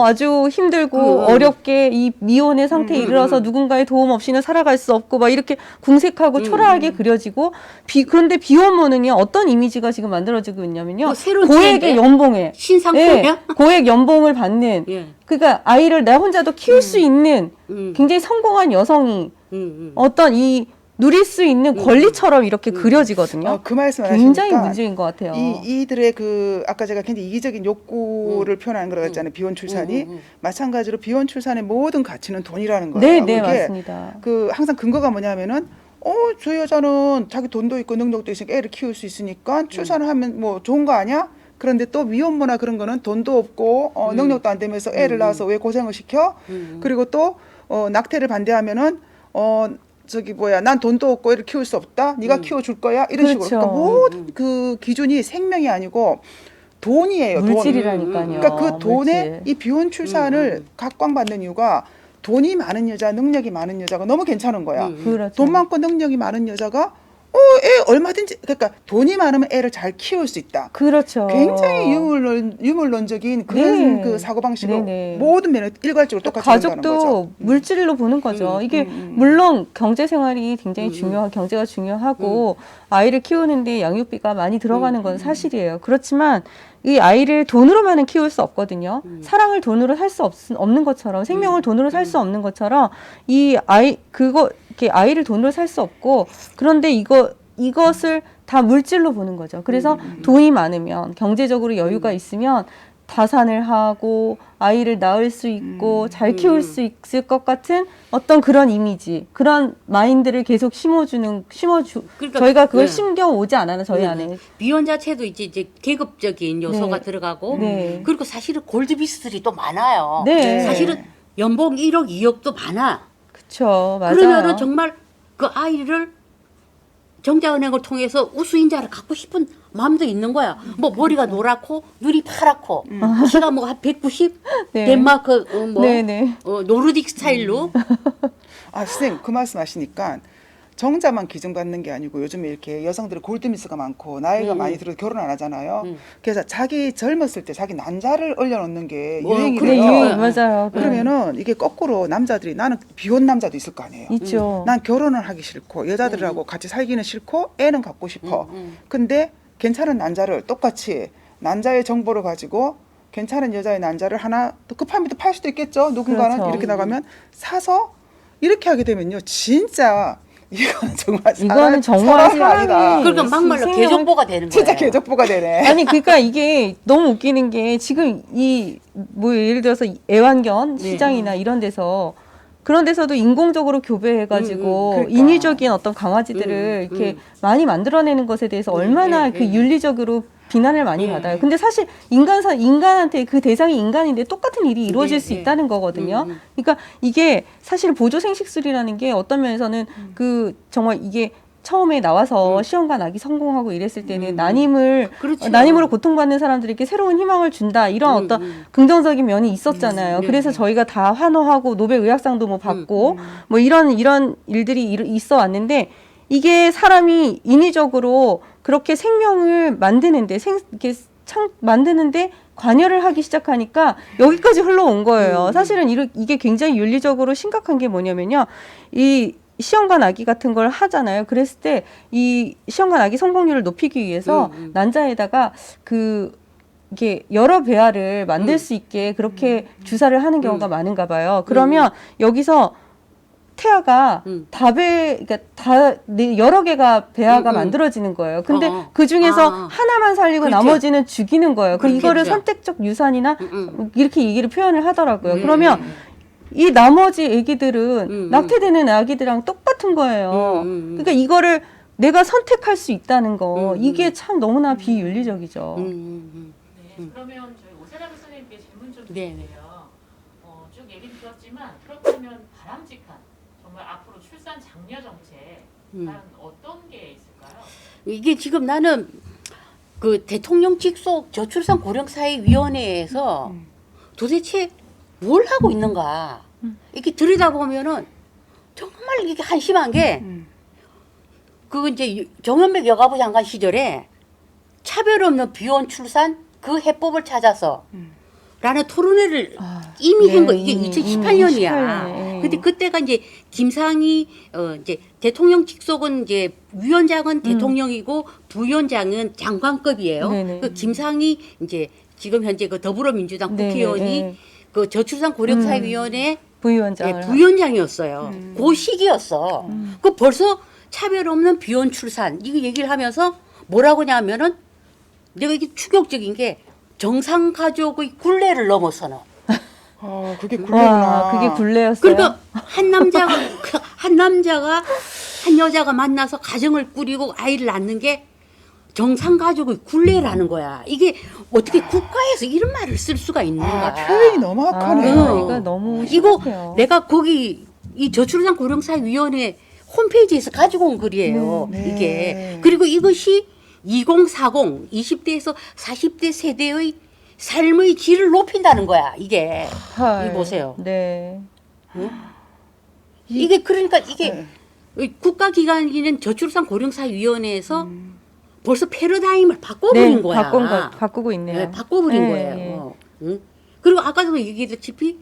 아주 힘들고 어렵게 이 미혼의 상태에 이르러서 누군가의 도움 없이는 살아갈 수 없고 막 이렇게 궁색하고 초라하게 그려지고 그런데 비혼모는요 어떤 이미지가 지금 만들어지고 있냐면요 뭐 새로운 고액의 트렌드? 연봉에 신상품이야? 고액 연봉을 받는 예. 그러니까 아이를 내 혼자도 키울 수 있는 굉장히 성공한 여성이 어떤 누릴 수 있는 권리처럼 이렇게 그려지거든요. 그 말씀 굉장히 하시니까 문제인 것 같아요. 이들의 그 아까 제가 굉장히 이기적인 욕구를 표현하는 거라고 했잖아요. 비혼 출산이 마찬가지로 비혼 출산의 모든 가치는 돈이라는 거예요. 네, 네, 그게 맞습니다. 그 항상 근거가 뭐냐면은 저 여자는 자기 돈도 있고 능력도 있으니까 애를 키울 수 있으니까 출산을 하면 뭐 좋은 거 아니야? 그런데 또 미혼모나 그런 거는 돈도 없고 능력도 안 되면서 애를 낳아서 왜 고생을 시켜? 그리고 또 낙태를 반대하면은 난 돈도 없고 애를 키울 수 없다. 네가 키워줄 거야. 이런 그렇죠. 식으로. 그러니까 모든 그 기준이 생명이 아니고 돈이에요. 물질이라니까요. 그러니까 그 돈에 물질. 이 비혼 출산을 각광받는 이유가 돈이 많은 여자, 능력이 많은 여자가 너무 괜찮은 거야. 그렇죠. 돈 많고 능력이 많은 여자가 애 얼마든지 그러니까 돈이 많으면 애를 잘 키울 수 있다. 그렇죠. 굉장히 유물론적인 그런 네. 그 사고 방식으로 네네. 모든 면에 일괄적으로 똑같이 본다는 거죠. 가족도 물질로 보는 거죠. 이게 물론 경제 생활이 굉장히 경제가 중요하고 아이를 키우는데 양육비가 많이 들어가는 건 사실이에요. 그렇지만 이 아이를 돈으로만은 키울 수 없거든요. 사랑을 돈으로 살 수 없는 것처럼 생명을 돈으로 살 수 없는 것처럼 이렇게 아이를 돈으로 살 수 없고 그런데 이것을 다 물질로 보는 거죠. 그래서 돈이 많으면 경제적으로 여유가 있으면 다산을 하고 아이를 낳을 수 있고 잘 키울 수 있을 것 같은 어떤 그런 이미지, 그런 마인드를 계속 그러니까, 저희가 그걸 네. 심겨오지 않아요, 저희 안에. 비혼 자체도 이제 계급적인 요소가 네. 들어가고 네. 그리고 사실은 골드비스들이 또 많아요. 네. 사실은 연봉 1억, 2억도 많아. 그렇죠, 맞아요. 그러면은 정말 그 아이를 정자은행을 통해서 우수인자를 갖고 싶은 마음도 있는 거야. 뭐 머리가 노랗고 눈이 파랗고 키가 뭐 한 190 네. 덴마크 네네. 노르딕 스타일로 선생님 그 말씀 하시니까 정자만 기증받는 게 아니고 요즘에 이렇게 여성들이 골드미스가 많고 나이가 많이 들어도 결혼 안 하잖아요. 그래서 자기 젊었을 때 자기 난자를 올려놓는 게 그래, 유행이래요. 네, 맞아요. 그러면은 이게 거꾸로 남자들이 나는 비혼 남자도 있을 거 아니에요. 있죠. 난 결혼을 하기 싫고 여자들하고 같이 살기는 싫고 애는 갖고 싶어. 근데 괜찮은 난자를 똑같이 난자의 정보를 가지고 괜찮은 여자의 난자를 하나 또 급하면 또 팔 수도 있겠죠. 누군가는 그렇죠. 이렇게 나가면 사서 이렇게 하게 되면요. 진짜 이거는 정말 이거는 정말 사람이 아니다. 그러니까 막말로 생명을- 개족보가 되는 거예요. 진짜 개족보가 되네. 아니 그러니까 이게 너무 웃기는 게 지금 뭐 예를 들어서 애완견 시장이나 이런 데서 그런 데서도 인공적으로 교배해가지고 그러니까. 인위적인 어떤 강아지들을 이렇게 많이 만들어내는 것에 대해서 얼마나 그 윤리적으로 비난을 많이 예. 받아요. 근데 사실 인간한테 그 대상이 인간인데 똑같은 일이 이루어질 네, 수 네. 있다는 거거든요. 그러니까 이게 사실 보조생식술이라는 게 어떤 면에서는 그 정말 이게 처음에 나와서 시험관 나기 성공하고 이랬을 때는 그렇죠. 난임으로 고통받는 사람들에게 새로운 희망을 준다 이런 어떤 긍정적인 면이 있었잖아요. 네, 그래서 네. 저희가 다 환호하고 노벨 의학상도 뭐 받고 뭐 이런 일들이 있어 왔는데 이게 사람이 인위적으로 그렇게 생명을 만드는데 이렇게 만드는데 관여를 하기 시작하니까 여기까지 흘러온 거예요. 사실은 이게 굉장히 윤리적으로 심각한 게 뭐냐면요. 이 시험관 아기 같은 걸 하잖아요. 그랬을 때 이 시험관 아기 성공률을 높이기 위해서 난자에다가 이게 여러 배아를 만들 수 있게 그렇게 주사를 하는 경우가 많은가 봐요. 그러면 여기서 태아가 그러니까 여러 개가 배아가 만들어지는 거예요. 근데 그 중에서 하나만 살리고 그렇죠. 나머지는 죽이는 거예요. 그 이거를 그렇겠죠. 선택적 유산이나 이렇게 얘기를 표현을 하더라고요. 그러면 이 나머지 애기들은 낙태되는 아기들이랑 똑같은 거예요. 그러니까 이거를 내가 선택할 수 있다는 거 이게 참 너무나 비윤리적이죠. 네, 그러면 저희 오세라비 선생님께 질문 좀 네, 네. 드릴게요. 쭉 얘기 들었지만 그렇다면 바람직한 정말 앞으로 출산 장려 정책 과연 어떤 게 있을까요? 이게 지금 나는 그 대통령 직속 저출산 고령사회위원회에서 도대체 뭘 하고 있는가 이렇게 들여다보면은 정말 이게 한심한 게 그 이제 정현백 여가부 장관 시절에 차별 없는 비혼 출산 그 해법을 찾아서 라는 토론회를 이미 한 거 이게 2018년이야. 근데 그때가 이제 김상희 이제 대통령 직속은 이제 위원장은 대통령이고 부위원장은 장관급이에요. 네네. 그 김상희 이제 지금 현재 그 더불어민주당 네네. 국회의원이 네. 그 저출산 고령사회위원회 부위원장을 부위원장이었어요. 그 시기였어. 그 벌써 차별 없는 비혼 출산 이거 얘기를 하면서 뭐라고 하냐면은 내가 이게 충격적인 게 정상 가족의 굴레를 넘어서는. 그게 굴레구나. 그게 굴레였어요. 그러니까 한 남자가 한 여자가 만나서 가정을 꾸리고 아이를 낳는 게 정상 가족의 굴레라는 거야. 이게 어떻게 국가에서 이런 말을 쓸 수가 있는가? 표현이 너무 악하네요. 이거 너무 이거 심각해요. 내가 거기 이 저출산 고령사위원회 홈페이지에서 가지고 온 글이에요. 네. 이게 그리고 이것이 2040 20대에서 40대 세대의 삶의 질을 높인다는 거야. 이게 이거 보세요. 네. 이게 그러니까 이게 국가기관인 저출산 고령사위원회에서 벌써 패러다임을 바꿔버린 거야. 바꾸고 있네요. 네, 바꿔버린 네, 거예요. 네. 응? 그리고 아까도 얘기했다시피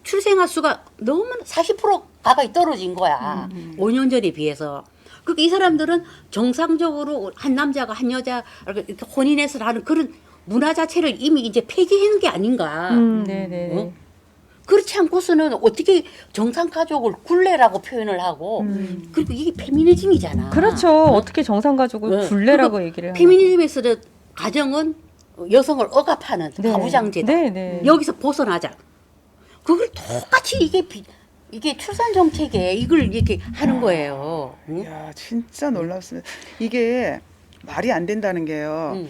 출생아 수가 너무나 40% 가까이 떨어진 거야. 5년 전에 비해서. 그러니까 이 사람들은 정상적으로 한 남자가 한 여자 이렇게 혼인해서 하는 그런 문화 자체를 이미 이제 폐기한 게 아닌가. 네네. 어? 그렇지 않고서는 어떻게 정상 가족을 굴레라고 표현을 하고 그리고 이게 페미니즘이잖아. 그렇죠. 어떻게 정상 가족을 굴레라고 얘기를 하나? 페미니즘에서는 가정은 여성을 억압하는 네. 가부장제다. 네. 여기서 벗어나자. 그걸 똑같이 이게 출산 정책에 이걸 이렇게 하는 거예요. 응? 야, 진짜 놀랍습니다. 이게 말이 안 된다는 게요. 응.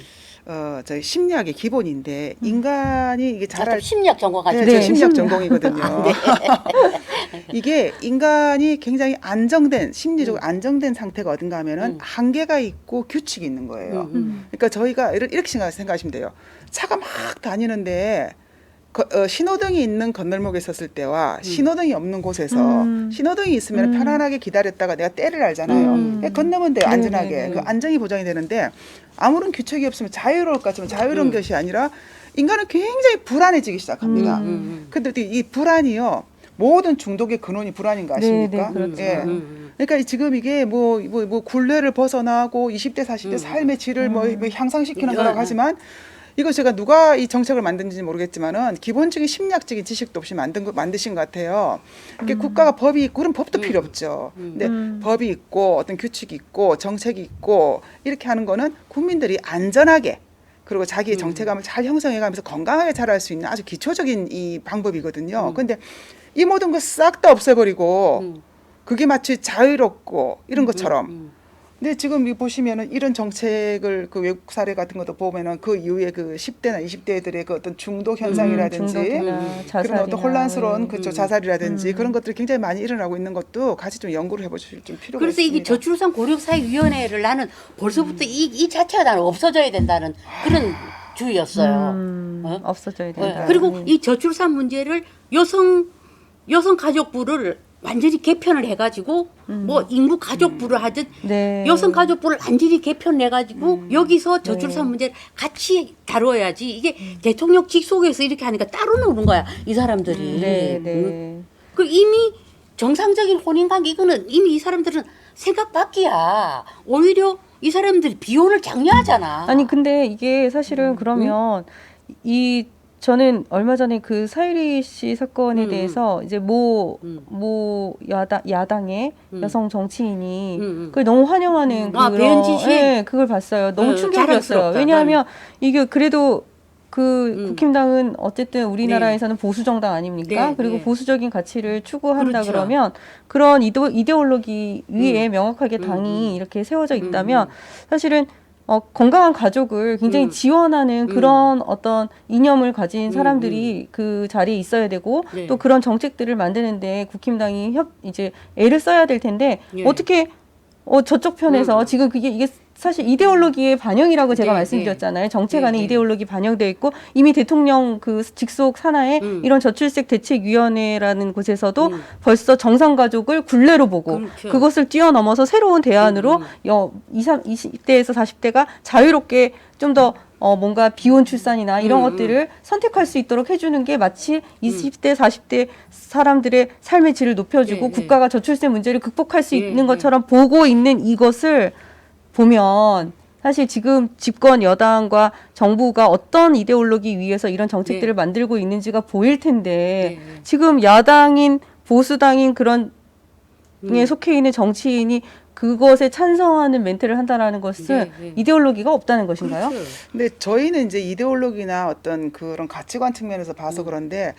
저희 심리학의 기본인데 인간이 이게 저도 자랄 심리학 전공하죠. 네, 저 심리학 전공이거든요. 이게 인간이 굉장히 안정된 심리적으로 안정된 상태가 어딘가 하면은 한계가 있고 규칙이 있는 거예요. 그러니까 저희가 이렇게 생각하시면 돼요. 차가 막 다니는데 신호등이 있는 건널목에 섰을 때와 신호등이 없는 곳에서 신호등이 있으면 편안하게 기다렸다가 내가 때를 알잖아요. 건너면 돼요, 안전하게. 네네네. 그 안정이 보장이 되는데 아무런 규칙이 없으면 자유로울 것 같지만 자유로운 것이 아니라 인간은 굉장히 불안해지기 시작합니다. 근데 이 불안이요, 모든 중독의 근원이 불안인 거 아십니까? 네, 그렇죠. 예. 그러니까 지금 이게 뭐 굴레를 벗어나고 20대, 40대 삶의 질을 뭐 향상시키는 거라고 하지만 이거 제가 누가 이 정책을 만든지 모르겠지만은 기본적인 심리학적인 지식도 없이 만드신 것 같아요. 이게 국가가 법이 있고 그런 법도 필요 없죠. 근데 법이 있고 어떤 규칙이 있고 정책이 있고 이렇게 하는 거는 국민들이 안전하게 그리고 자기의 정체감을 잘 형성해가면서 건강하게 자랄 수 있는 아주 기초적인 이 방법이거든요. 근데 이 모든 거 싹 다 없애버리고 그게 마치 자유롭고 이런 것처럼 근데 지금 이 보시면은 이런 정책을 그 외국 사례 같은 것도 보면은 그 이후에 그 10대나 20대들의 그 어떤 중독 현상이라든지 중독이나 그런 자살이나 어떤 혼란스러운 그쵸 음. 자살이라든지 그런 것들이 굉장히 많이 일어나고 있는 것도 같이 좀 연구를 해보실 좀 필요가 그래서 있습니다. 이게 저출산 고령사회위원회를 나는 벌써부터 이 자체가 나는 없어져야 된다는 그런 주의였어요. 어? 없어져야 된다. 그리고 이 저출산 문제를 여성 가족부를 완전히 개편을 해가지고 뭐 인구 가족부를 하든 네. 여성 가족부를 완전히 개편해가지고 여기서 저출산 네. 문제를 같이 다뤄야지 이게 대통령 직속에서 이렇게 하니까 따로 노는 거야 이 사람들이. 네, 응? 네. 그 이미 정상적인 혼인관계 이거는 이미 이 사람들은 생각 밖이야. 오히려 이 사람들이 비혼을 장려하잖아. 아니 근데 이게 사실은 그러면 이 저는 얼마 전에 그 사유리 씨 사건에 대해서 이제 모 야당의 여성 정치인이 그걸 너무 환영하는 아, 그런 배현진 씨? 예, 그걸 봤어요. 너무 충격이었어요. 자랑스럽다. 왜냐하면 이게 그래도 그 국힘당은 어쨌든 우리나라에서는 보수 정당 아닙니까? 네, 그리고 네. 보수적인 가치를 추구한다 그렇죠. 그러면 그런 이데올로기 위에 명확하게 당이 이렇게 세워져 있다면 사실은 건강한 가족을 굉장히 지원하는 그런 어떤 이념을 가진 사람들이 그 자리에 있어야 되고 네. 또 그런 정책들을 만드는데 국힘당이 이제 애를 써야 될 텐데 예. 어떻게 저쪽 편에서 지금 이게 사실 이데올로기의 반영이라고 제가 네, 말씀드렸잖아요. 정책 안에 네. 이데올로기 반영되어 있고 이미 대통령 그 직속 산하에 이런 저출생 대책위원회라는 곳에서도 벌써 정상가족을 굴레로 보고 그렇죠. 그것을 뛰어넘어서 새로운 대안으로 20대에서 40대가 자유롭게 좀 더 뭔가 비혼 출산이나 이런 것들을 선택할 수 있도록 해주는 게 마치 20대, 40대 사람들의 삶의 질을 높여주고 네, 네. 국가가 저출생 문제를 극복할 수 네, 있는 네. 것처럼 보고 있는 이것을 보면 사실 지금 집권 여당과 정부가 어떤 이데올로기 위해서 이런 정책들을 네. 만들고 있는지가 보일 텐데 네. 지금 야당인 보수당인 그런 에 속해 있는 정치인이 그것에 찬성하는 멘트를 한다라는 것은 네, 네. 이데올로기가 없다는 것인가요? 그렇죠. 근데 저희는 이제 이데올로기나 어떤 그런 가치관 측면에서 봐서 그런데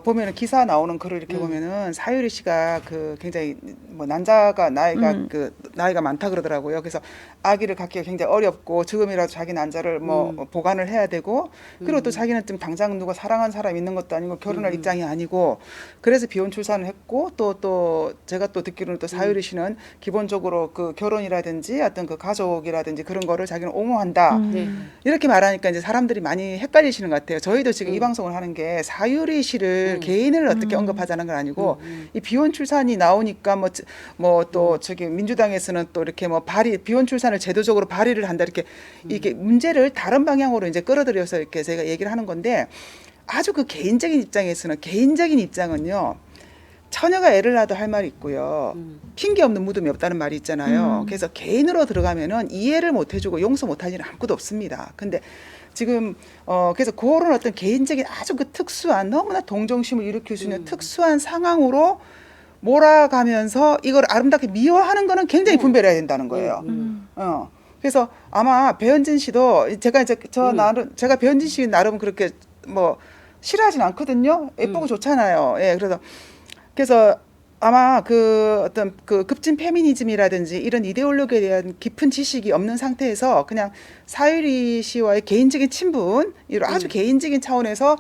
보면은 기사 나오는 글을 이렇게 보면은 사유리 씨가 그 굉장히 뭐 난자가 나이가 많다 그러더라고요. 그래서 아기를 갖기가 굉장히 어렵고 지금이라도 자기 난자를 뭐 보관을 해야 되고 그리고 또 자기는 좀 당장 누가 사랑하는 사람 있는 것도 아니고 결혼할 입장이 아니고 그래서 비혼 출산을 했고 또 제가 또 듣기로는 또 사유리 씨는 기본적으로 그 결혼이라든지 어떤 그 가족이라든지 그런 거를 자기는 옹호한다. 네. 이렇게 말하니까 이제 사람들이 많이 헷갈리시는 것 같아요. 저희도 지금 이 방송을 하는 게 사유리 씨를 개인을 어떻게 언급하자는 건 아니고 이 비혼 출산이 나오니까 뭐 또 저기 민주당에서는 또 이렇게 뭐 비혼 출산을 제도적으로 발의를 한다 이렇게 이게 문제를 다른 방향으로 이제 끌어들여서 이렇게 제가 얘기를 하는 건데 아주 그 개인적인 입장은요. 처녀가 애를 낳아도 할 말이 있고요. 핑계 없는 무덤이 없다는 말이 있잖아요. 그래서 개인으로 들어가면은 이해를 못 해주고 용서 못할 일은 아무것도 없습니다. 근데 지금 그래서 그런 어떤 개인적인 아주 그 특수한 너무나 동정심을 일으킬 수 있는 특수한 상황으로 몰아가면서 이걸 아름답게 미워하는 거는 굉장히 분별해야 된다는 거예요. 그래서 아마 배현진 씨도 제가 이제 제가 배현진 씨 나름 그렇게 뭐 싫어하진 않거든요. 예쁘고 좋잖아요. 예, 그래서 아마 그 어떤 그 급진 페미니즘이라든지 이런 이데올로기에 대한 깊은 지식이 없는 상태에서 그냥 사유리 씨와의 개인적인 친분, 이런 아주 개인적인 차원에서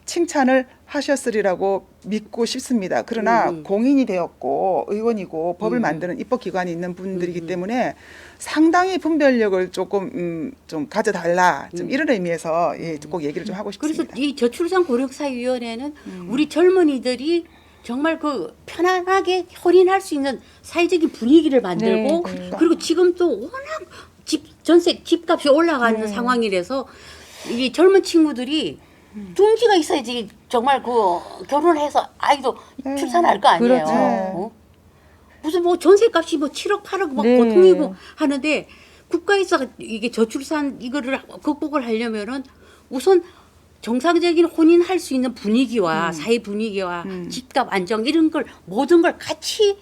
칭찬을 하셨으리라고 믿고 싶습니다. 그러나 공인이 되었고 의원이고 법을 만드는 입법기관이 있는 분들이기 때문에 상당히 분별력을 조금 좀 가져달라. 좀 이런 의미에서 꼭 얘기를 좀 하고 싶습니다. 그래서 이 저출산 고령사위원회는 우리 젊은이들이 정말 그 편안하게 혼인할 수 있는 사회적인 분위기를 만들고 네. 그리고 지금 또 워낙 집값이 올라가는 상황이라서 이 젊은 친구들이 둥지가 있어야지 정말 그 결혼해서 아이도 출산할 거 아니에요. 그렇죠. 무슨 뭐 전세값이 뭐 7억 8억 막 네. 보통이고 하는데 국가에서 이게 저출산 이거를 극복을 하려면은 우선 정상적인 혼인할 수 있는 분위기와 사회 분위기와 집값 안정 이런 걸 모든 걸 같이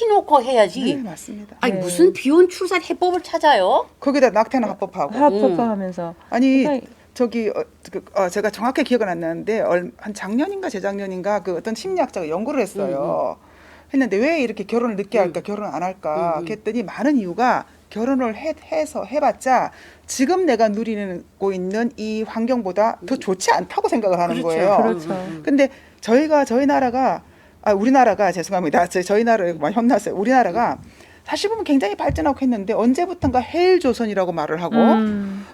놓고 해야지. 네, 맞습니다. 아니 네. 무슨 비혼 출산 해법을 찾아요? 거기다 낙태는 합법하고. 합법화하면서 아니 저기 제가 정확히 기억은 안 나는데 한 작년인가 재작년인가 그 어떤 심리학자가 연구를 했어요. 했는데 왜 이렇게 결혼을 늦게 할까, 결혼 안 할까 했더니 많은 이유가 결혼을 해서 해봤자 지금 내가 누리고 있는 이 환경보다 더 좋지 않다고 생각을 하는 그렇죠. 거예요. 그렇죠. 근데 저희 나라가 우리나라가 죄송합니다. 저희 나라에 많이 혼났어요. 우리나라가 사실 보면 굉장히 발전하고 했는데 언제부턴가 헬조선이라고 말을 하고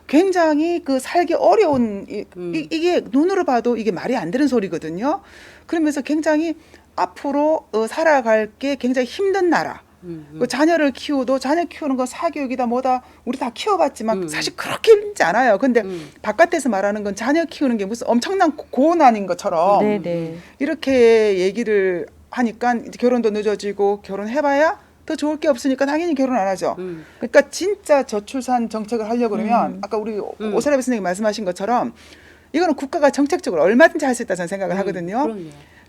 굉장히 그 살기 어려운 이게 눈으로 봐도 이게 말이 안 되는 소리거든요. 그러면서 굉장히 앞으로 살아갈 게 굉장히 힘든 나라. 그 자녀를 키워도 자녀 키우는 건 사교육이다 뭐다 우리 다 키워봤지만 사실 그렇게 힘들지 않아요. 근데 바깥에서 말하는 건 자녀 키우는 게 무슨 엄청난 고난인 것처럼 네네. 이렇게 얘기를 하니까 이제 결혼도 늦어지고 결혼해봐야 더 좋을 게 없으니까 당연히 결혼 안 하죠. 그러니까 진짜 저출산 정책을 하려고 그러면 아까 우리 오세라비 선생님 말씀하신 것처럼 이거는 국가가 정책적으로 얼마든지 할 수 있다 저는 생각을 하거든요. 그럼요.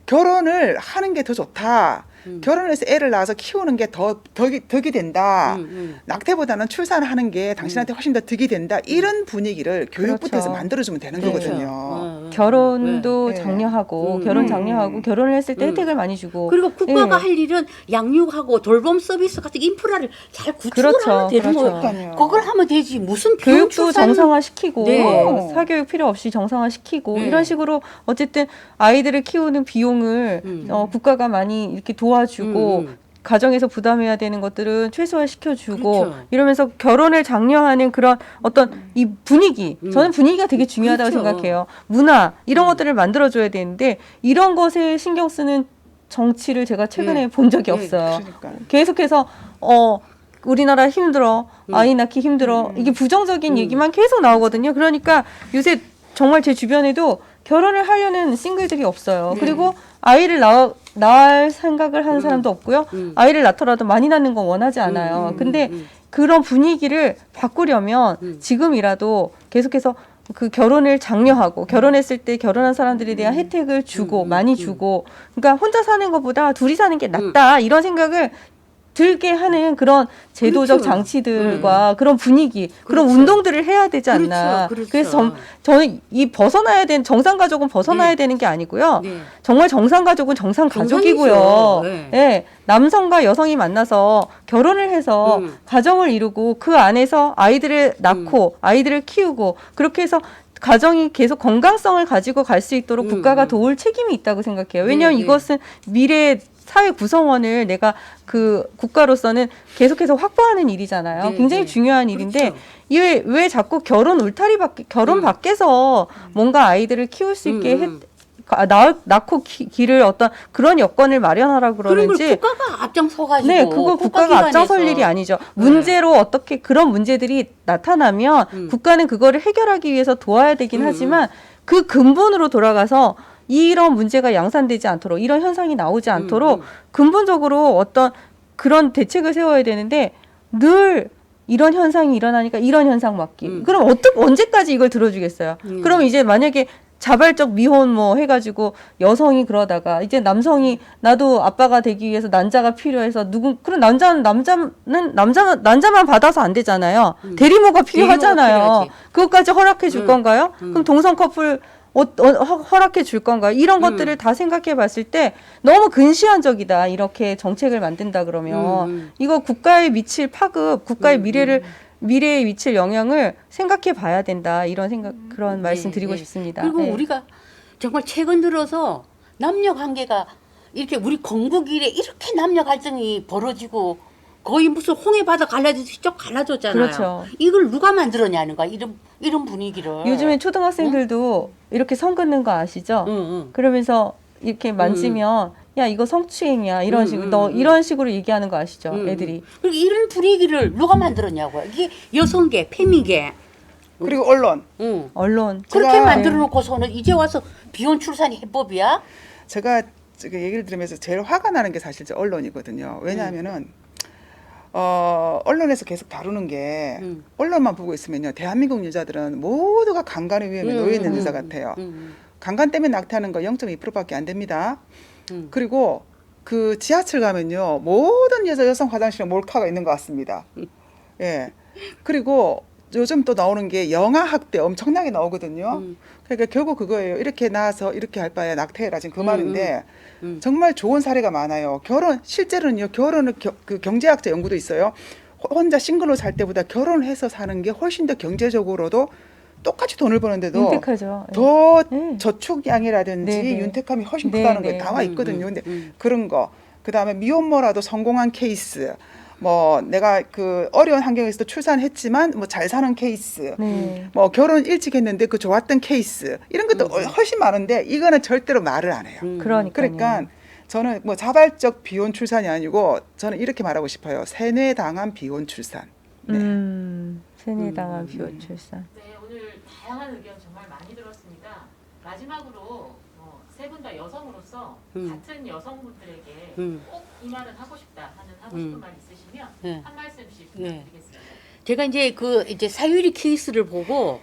결혼을 하는 게 더 좋다. 결혼을 해서 애를 낳아서 키우는 게 덕이 된다. 낙태보다는 출산하는 게 당신한테 훨씬 더 득이 된다. 이런 분위기를 교육부터 해서 그렇죠. 만들어주면 되는 네. 거거든요. 결혼도 네. 장려하고 결혼 장려하고 결혼을 했을 때 혜택을 많이 주고 그리고 국가가 네. 할 일은 양육하고 돌봄 서비스 같은 인프라를 잘 구축을 그렇죠. 하면 되는 그렇죠. 거예요. 그러니까요. 그걸 하면 되지. 무슨 교육도 비혼출산 정상화시키고 네. 사교육 필요 없이 정상화시키고 네. 이런 식으로 어쨌든 아이들을 키우는 비용을 국가가 많이 이렇게 도와주고 가정에서 부담해야 되는 것들은 최소화시켜주고 그렇죠. 이러면서 결혼을 장려하는 그런 어떤 이 분위기 저는 분위기가 되게 중요하다고 그렇죠. 생각해요. 문화 이런 것들을 만들어줘야 되는데 이런 것에 신경 쓰는 정치를 제가 최근에 네. 본 적이 네. 없어요. 그러니까. 계속해서 우리나라 힘들어 아이 낳기 힘들어 이게 부정적인 얘기만 계속 나오거든요. 그러니까 요새 정말 제 주변에도 결혼을 하려는 싱글들이 없어요. 그리고 아이를 낳을 생각을 하는 사람도 없고요. 아이를 낳더라도 많이 낳는 건 원하지 않아요. 근데 그런 분위기를 바꾸려면 지금이라도 계속해서 그 결혼을 장려하고 결혼했을 때 결혼한 사람들에 대한 혜택을 주고 많이 주고 그러니까 혼자 사는 것보다 둘이 사는 게 낫다 이런 생각을 들게 하는 그런 제도적 그렇죠. 장치들과 그런 분위기, 그런 그렇죠. 운동들을 해야 되지 않나. 그렇죠. 그래서 저는 이 벗어나야 되는 정상 가족은 벗어나야 네. 되는 게 아니고요. 네. 정말 정상 가족은 정상 가족이고요. 정상이죠. 네. 예, 남성과 여성이 만나서 결혼을 해서 가정을 이루고 그 안에서 아이들을 낳고 아이들을 키우고 그렇게 해서 가정이 계속 건강성을 가지고 갈 수 있도록 국가가 도울 책임이 있다고 생각해요. 왜냐하면 네. 이것은 미래 사회 구성원을 내가 그 국가로서는 계속해서 확보하는 일이잖아요. 네, 굉장히 네. 중요한 일인데 그렇죠. 이게 왜 자꾸 결혼 밖에서 뭔가 아이들을 키울 수 있게 낳고 길을 어떤 그런 여건을 마련하라 그런 걸 그러는지 국가가 앞장서가지고 네, 그거 국가가 앞장설 일이 아니죠. 문제로 어떻게 그런 문제들이 나타나면 국가는 그거를 해결하기 위해서 도와야 되긴 하지만 그 근본으로 돌아가서 이런 문제가 양산되지 않도록 이런 현상이 나오지 않도록 근본적으로 어떤 그런 대책을 세워야 되는데 늘 이런 현상이 일어나니까 이런 현상 막기. 그럼 언제까지 이걸 들어주겠어요? 그럼 이제 만약에 자발적 미혼 뭐 해가지고 여성이 그러다가 이제 남성이 나도 아빠가 되기 위해서 난자가 필요해서 그런 난자만 받아서 안 되잖아요. 대리모가 필요하잖아요. 필요하지. 그것까지 허락해 줄 건가요? 그럼 동성 커플 허락해 줄 건가요? 이런 것들을 다 생각해 봤을 때 너무 근시안적이다. 이렇게 정책을 만든다 그러면 이거 국가에 미칠 파급, 국가의 미래에 미칠 영향을 생각해 봐야 된다. 이런 그런 말씀 드리고 싶습니다. 그리고 네. 우리가 정말 최근 들어서 남녀 관계가 이렇게 우리 건국 이래 이렇게 남녀 갈등이 벌어지고 거의 무슨 홍해 바다 갈라지듯이 쭉 갈라졌잖아요. 그렇죠. 이걸 누가 만들었냐는 거야. 이런 분위기를. 요즘에 초등학생들도 이렇게 선 긋는 거 아시죠? 그러면서 이렇게 만지면 야 이거 성추행이야 이런 식으로 이런 식으로 얘기하는 거 아시죠? 애들이. 그리고 이런 분위기를 누가 만들었냐고요. 이게 여성계, 페미계. 그리고 언론. 언론. 그렇게 제가- 만들어 놓고서는 이제 와서 비혼 출산 해법이야? 제가 얘기를 들으면서 제일 화가 나는 게 사실 저 언론이거든요. 왜냐하면은 언론에서 계속 다루는 게 언론만 보고 있으면요. 대한민국 여자들은 모두가 강간의 위험에 놓여 있는 여자 같아요. 강간 때문에 낙태하는 거 0.2%밖에 안 됩니다. 그리고 그 지하철 가면요. 모든 여성 화장실에 몰카가 있는 것 같습니다. 예. 그리고 요즘 또 나오는 게 영아 학대 엄청나게 나오거든요. 그러니까 결국 그거예요. 이렇게 낳아서 이렇게 할 바에 낙태해라 지금 그 말인데 정말 좋은 사례가 많아요. 실제로는요. 결혼을 그 경제학자 연구도 있어요. 혼자 싱글로 살 때보다 결혼을 해서 사는 게 훨씬 더 경제적으로도 똑같이 돈을 버는데도 윤택하죠. 더 네. 저축량이라든지 네, 네. 윤택함이 훨씬 네, 크다는 네. 게 나와 있거든요. 근데 그런 거, 그다음에 미혼모라도 성공한 케이스, 뭐 내가 그 어려운 환경에서도 출산했지만 뭐 잘 사는 케이스, 네. 뭐 결혼 일찍 했는데 그 좋았던 케이스 이런 것도 훨씬 많은데 이거는 절대로 말을 안 해요. 그러니까요. 그러니까 저는 뭐 자발적 비혼 출산이 아니고 저는 이렇게 말하고 싶어요. 세뇌당한 비혼 출산. 네. 세뇌당한 비혼 출산. 네, 오늘 다양한 의견 정말 많이 들었습니다. 마지막으로 세 분 다 여성으로서 같은 여성분들에게 꼭 이 말은 하고 싶다 하는 하고 싶은 말 있으시면 네. 한 말씀씩 네. 부탁드리겠습니다. 제가 이제 사유리 케이스를 보고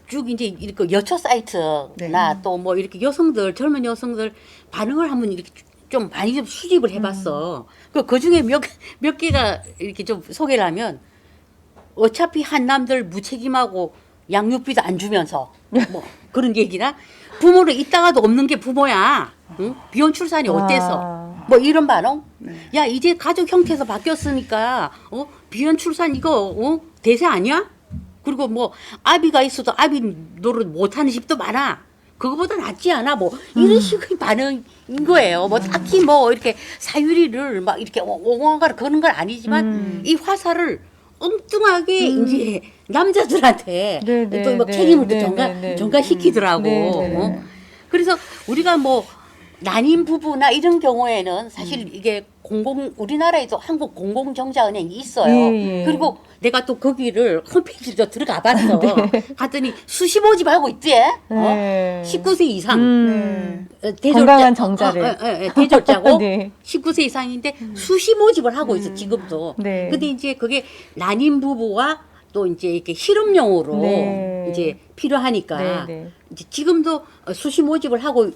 쭉 이제 이렇게 여초 사이트나 네. 또 뭐 이렇게 여성들 젊은 여성들 반응을 한번 이렇게 좀 많이 좀 수집을 해봤어. 그 중에 몇 개가 이렇게 좀 소개를 하면 어차피 한남들 무책임하고 양육비도 안 주면서 뭐 그런 얘기나 부모를 있다가도 없는 게 부모야. 응? 비혼 출산이 어때서? 뭐 이런 반응? 네. 야 이제 가족 형태에서 바뀌었으니까 비혼 출산 이거 대세 아니야? 그리고 뭐 아비가 있어도 아비 노릇 못하는 집도 많아. 그거보다 낫지 않아? 뭐 이런 식의 반응인 거예요. 뭐 딱히 뭐 이렇게 사유리를 막 이렇게 옹호하거나 그런 건 아니지만 이 화살을 엉뚱하게 이제 남자들한테 네, 네, 또 뭐 네, 책임을 또 네, 네, 네. 전가시키더라고. 네, 네, 네. 그래서 우리가 뭐 난임 부부나 이런 경우에는 사실 이게 우리나라에도 한국 공공정자은행이 있어요. 예, 예. 그리고 내가 또 거기를 홈페이지로 들어가 봤어. 갔더니 수시 모집하고 있지. 네. 19세 이상. 건강한 정자를. 대졸자고 네. 19세 이상인데 수시 모집을 하고 있어 지금도. 네. 근데 이제 그게 난임 부부와 또 이제 이렇게 실업용으로 네. 이제 필요하니까 네, 네. 이제 지금도 수시 모집을 하고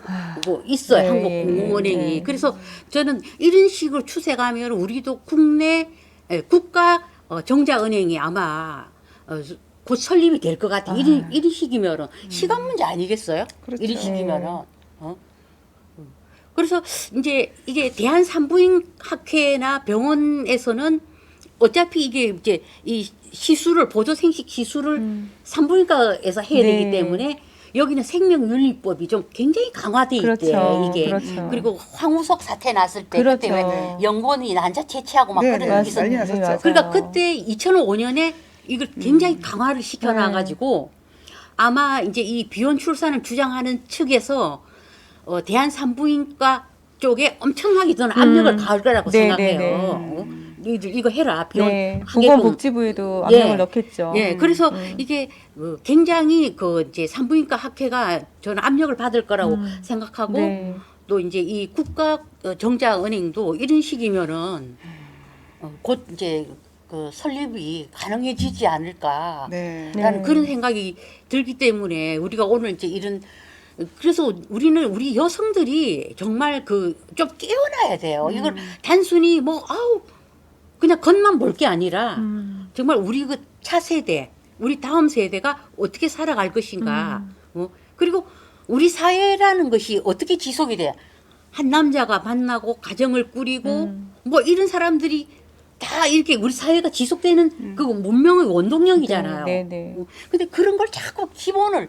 있어요. 네, 한국공무원행이. 네. 그래서 저는 이런 식으로 추세가면 우리도 국내 국가 정자은행이 아마 곧 설립이 될 것 같아. 이런 식이면은 시간 문제 아니겠어요? 그렇죠. 이런 식이면은. 그래서 이제 이게 대한 산부인 학회나 병원에서는 어차피 이게 이제 이 시술을 보조 생식 시술을 산부인과에서 해야 되기 네. 때문에 여기는 생명윤리법이 좀 굉장히 강화돼 있대 그렇죠. 이게. 그렇죠. 그리고 황우석 사태 났을 때 그렇죠. 그때 왜 연구원이 난자 채취하고 막 네, 그런 네, 일이 있었 난리 났었죠. 맞아요. 그러니까 그때 2005년에 이걸 굉장히 강화를 시켜놔가지고 아마 이제 이 비혼 출산을 주장하는 측에서 대한 산부인과 쪽에 엄청나게 저는 압력을 가할 거라고 네, 생각해요. 네, 네. 이거 해라 비혼 네. 하게끔. 보건복지부에도 압력을 예. 넣겠죠. 예, 그래서 이게 굉장히 그 이제 산부인과 학회가 저는 압력을 받을 거라고 생각하고 네. 또 이제 이 국가 정자은행도 이런 식이면은 곧 이제 그 설립이 가능해지지 않을까. 네. 라는 그런 생각이 들기 때문에 우리가 오늘 이제 이런 그래서 우리 여성들이 정말 그 좀 깨어나야 돼요. 이걸 단순히 뭐 그냥 겉만 볼 게 아니라 정말 우리 그 차세대, 우리 다음 세대가 어떻게 살아갈 것인가. 그리고 우리 사회라는 것이 어떻게 지속이 돼? 한 남자가 만나고 가정을 꾸리고 뭐 이런 사람들이 다 이렇게 우리 사회가 지속되는 그 문명의 원동력이잖아요. 네, 네, 네. 근데 그런 걸 자꾸 기본을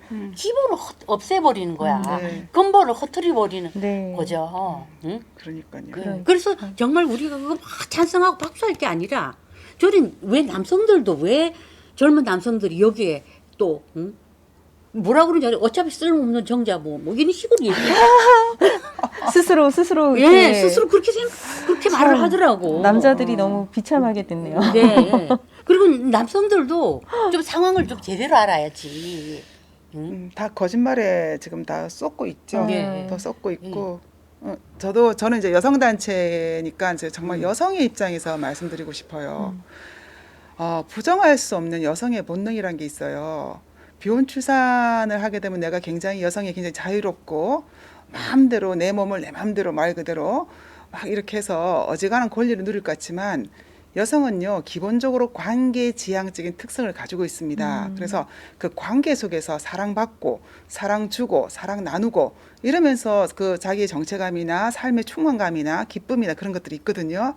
없애버리는 거야. 네. 근본을 허트려버리는 네. 거죠. 응? 그러니까요. 그래서 정말 우리가 그거 막 찬성하고 박수할 게 아니라 저는 왜 남성들도 왜 젊은 남성들이 여기에 또 응? 뭐라 그러는지 알아요? 어차피 쓸모없는 정자 뭐 이런 식으로 얘기해. 스스로 예, 이렇게 스스로 그렇게 말을 하더라고. 남자들이 너무 비참하게 됐네요. 네. 그리고 남성들도 좀 상황을 좀 제대로 알아야지. 다 거짓말에 지금 다 쏟고 있죠. 네. 더 쏟고 있고. 저는 이제 여성 단체니까 이제 정말 여성의 입장에서 말씀드리고 싶어요. 부정할 수 없는 여성의 본능이란 게 있어요. 비혼 출산을 하게 되면 내가 여성이 굉장히 자유롭고 마음대로 내 몸을 내 마음대로 말 그대로 막 이렇게 해서 어지간한 권리를 누릴 것 같지만 여성은요 기본적으로 관계지향적인 특성을 가지고 있습니다. 그래서 그 관계 속에서 사랑받고 사랑 주고 사랑 나누고 이러면서 그 자기의 정체감이나 삶의 충만감이나 기쁨이나 그런 것들이 있거든요.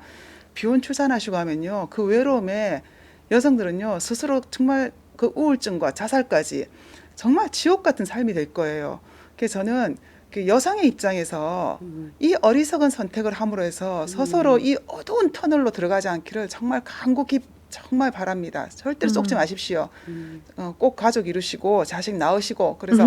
비혼 출산하시고 하면요 그 외로움에 여성들은요 스스로 정말 그 우울증과 자살까지 정말 지옥 같은 삶이 될 거예요. 그래서 저는 그 여성의 입장에서 이 어리석은 선택을 함으로 해서 스스로 이 어두운 터널로 들어가지 않기를 정말 간곡히 정말 바랍니다. 절대로 쏙지 마십시오. 꼭 가족 이루시고 자식 낳으시고 그래서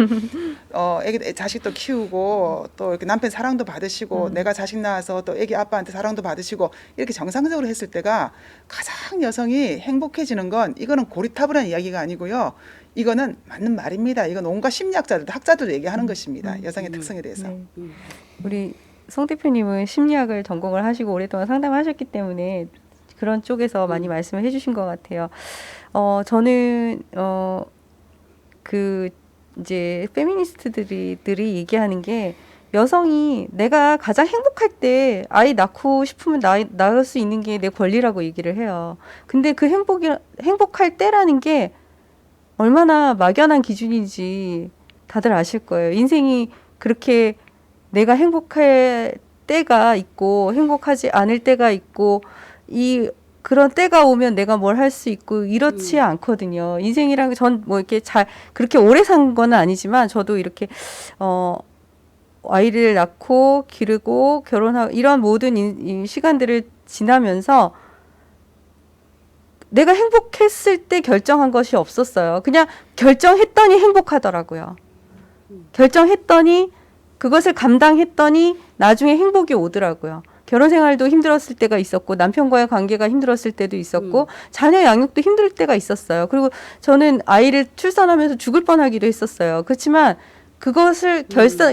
애기 자식도 키우고 또 이렇게 남편 사랑도 받으시고 내가 자식 낳아서 또 애기 아빠한테 사랑도 받으시고 이렇게 정상적으로 했을 때가 가장 여성이 행복해지는 건 이거는 고리타분한 이야기가 아니고요. 이거는 맞는 말입니다. 이건 온갖 심리학자들도 학자들도 얘기하는 것입니다. 여성의 특성에 대해서. 네. 우리 송 대표님은 심리학을 전공을 하시고 오랫동안 상담하셨기 때문에 그런 쪽에서 많이 말씀을 해주신 것 같아요. 저는 그 이제 페미니스트들이 얘기하는 게 여성이 내가 가장 행복할 때 아이 낳고 싶으면 낳을 수 있는 게 내 권리라고 얘기를 해요. 근데 그 행복할 때라는 게 얼마나 막연한 기준인지 다들 아실 거예요. 인생이 그렇게 내가 행복할 때가 있고 행복하지 않을 때가 있고 그런 때가 오면 내가 뭘 할 수 있고 이렇지 않거든요. 인생이란 전 뭐 이렇게 그렇게 오래 산 건 아니지만 저도 이렇게 아이를 낳고 기르고 결혼하고 이런 모든 이 시간들을 지나면서 내가 행복했을 때 결정한 것이 없었어요. 그냥 결정했더니 행복하더라고요. 결정했더니 그것을 감당했더니 나중에 행복이 오더라고요. 결혼 생활도 힘들었을 때가 있었고 남편과의 관계가 힘들었을 때도 있었고 자녀 양육도 힘들 때가 있었어요. 그리고 저는 아이를 출산하면서 죽을 뻔하기도 했었어요. 그렇지만 그것을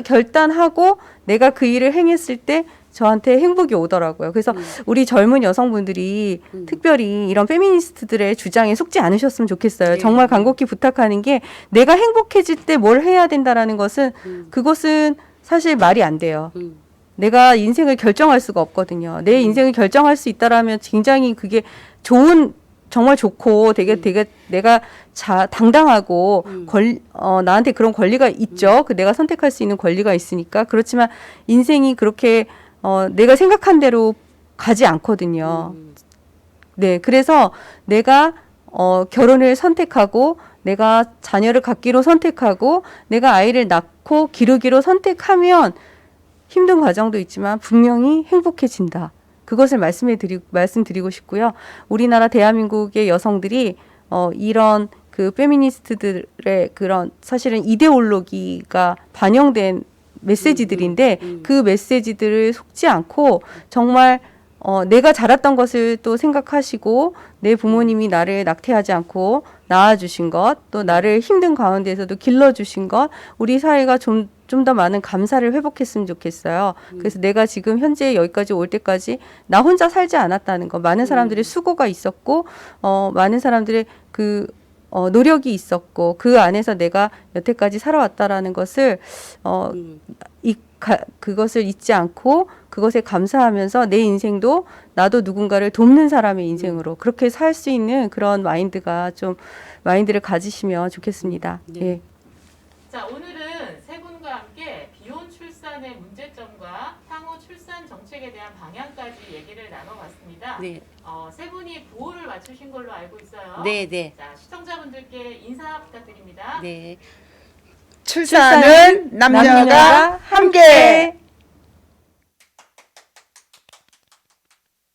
결단하고 내가 그 일을 행했을 때 저한테 행복이 오더라고요. 그래서 우리 젊은 여성분들이 특별히 이런 페미니스트들의 주장에 속지 않으셨으면 좋겠어요. 네. 정말 간곡히 부탁하는 게 내가 행복해질 때 뭘 해야 된다라는 것은 그것은 사실 말이 안 돼요. 내가 인생을 결정할 수가 없거든요. 내 인생을 결정할 수 있다라면 굉장히 그게 정말 좋고 되게 내가 당당하고 나한테 그런 권리가 있죠. 내가 선택할 수 있는 권리가 있으니까. 그렇지만 인생이 그렇게 내가 생각한 대로 가지 않거든요. 네, 그래서 내가 결혼을 선택하고 내가 자녀를 갖기로 선택하고 내가 아이를 낳고 기르기로 선택하면 힘든 과정도 있지만 분명히 행복해진다. 그것을 말씀드리고 싶고요. 우리나라 대한민국의 여성들이 이런 그 페미니스트들의 그런 사실은 이데올로기가 반영된 메시지들인데 그 메시지들을 속지 않고 정말 내가 자랐던 것을 또 생각하시고 내 부모님이 나를 낙태하지 않고 낳아주신 것, 또 나를 힘든 가운데에서도 길러주신 것, 우리 사회가 좀 더 많은 감사를 회복했으면 좋겠어요. 그래서 내가 지금 현재 여기까지 올 때까지 나 혼자 살지 않았다는 거, 많은 사람들의 수고가 있었고, 많은 사람들의 노력이 있었고, 그 안에서 내가 여태까지 살아왔다라는 것을, 그것을 잊지 않고 그것에 감사하면서 내 인생도 나도 누군가를 돕는 사람의 인생으로 그렇게 살 수 있는 그런 마인드를 가지시면 좋겠습니다. 네. 예. 자, 오늘은 세 분과 함께 비혼 출산의 문제점과 향후 출산 정책에 대한 방향까지 얘기를 나눠봤습니다. 네. 세 분이 부호를 맞추신 걸로 알고 있어요. 네, 네. 자, 시청자분들께 인사 부탁드립니다. 네. 출산은 남녀가 함께.